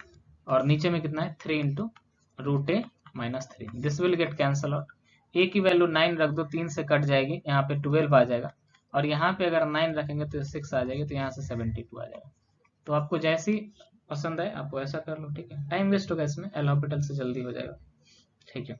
Speaker 1: और नीचे में कितना है 3 into √a - 3, this will get cancel out. a की वैल्यू 9 रख दो, 3 से कट जाएगी, यहाँ पे 12 आ जाएगा, और यहाँ पे अगर 9 रखेंगे तो 6 आ जाएगी, तो यहाँ से 72 आ जाएगा। तो आपको जैसी पसंद है आप वैसा कर लो, ठीक है, टाइम वेस्ट होगा इसमें, एल हॉस्पिटल से जल्दी हो जाएगा, ठीक है।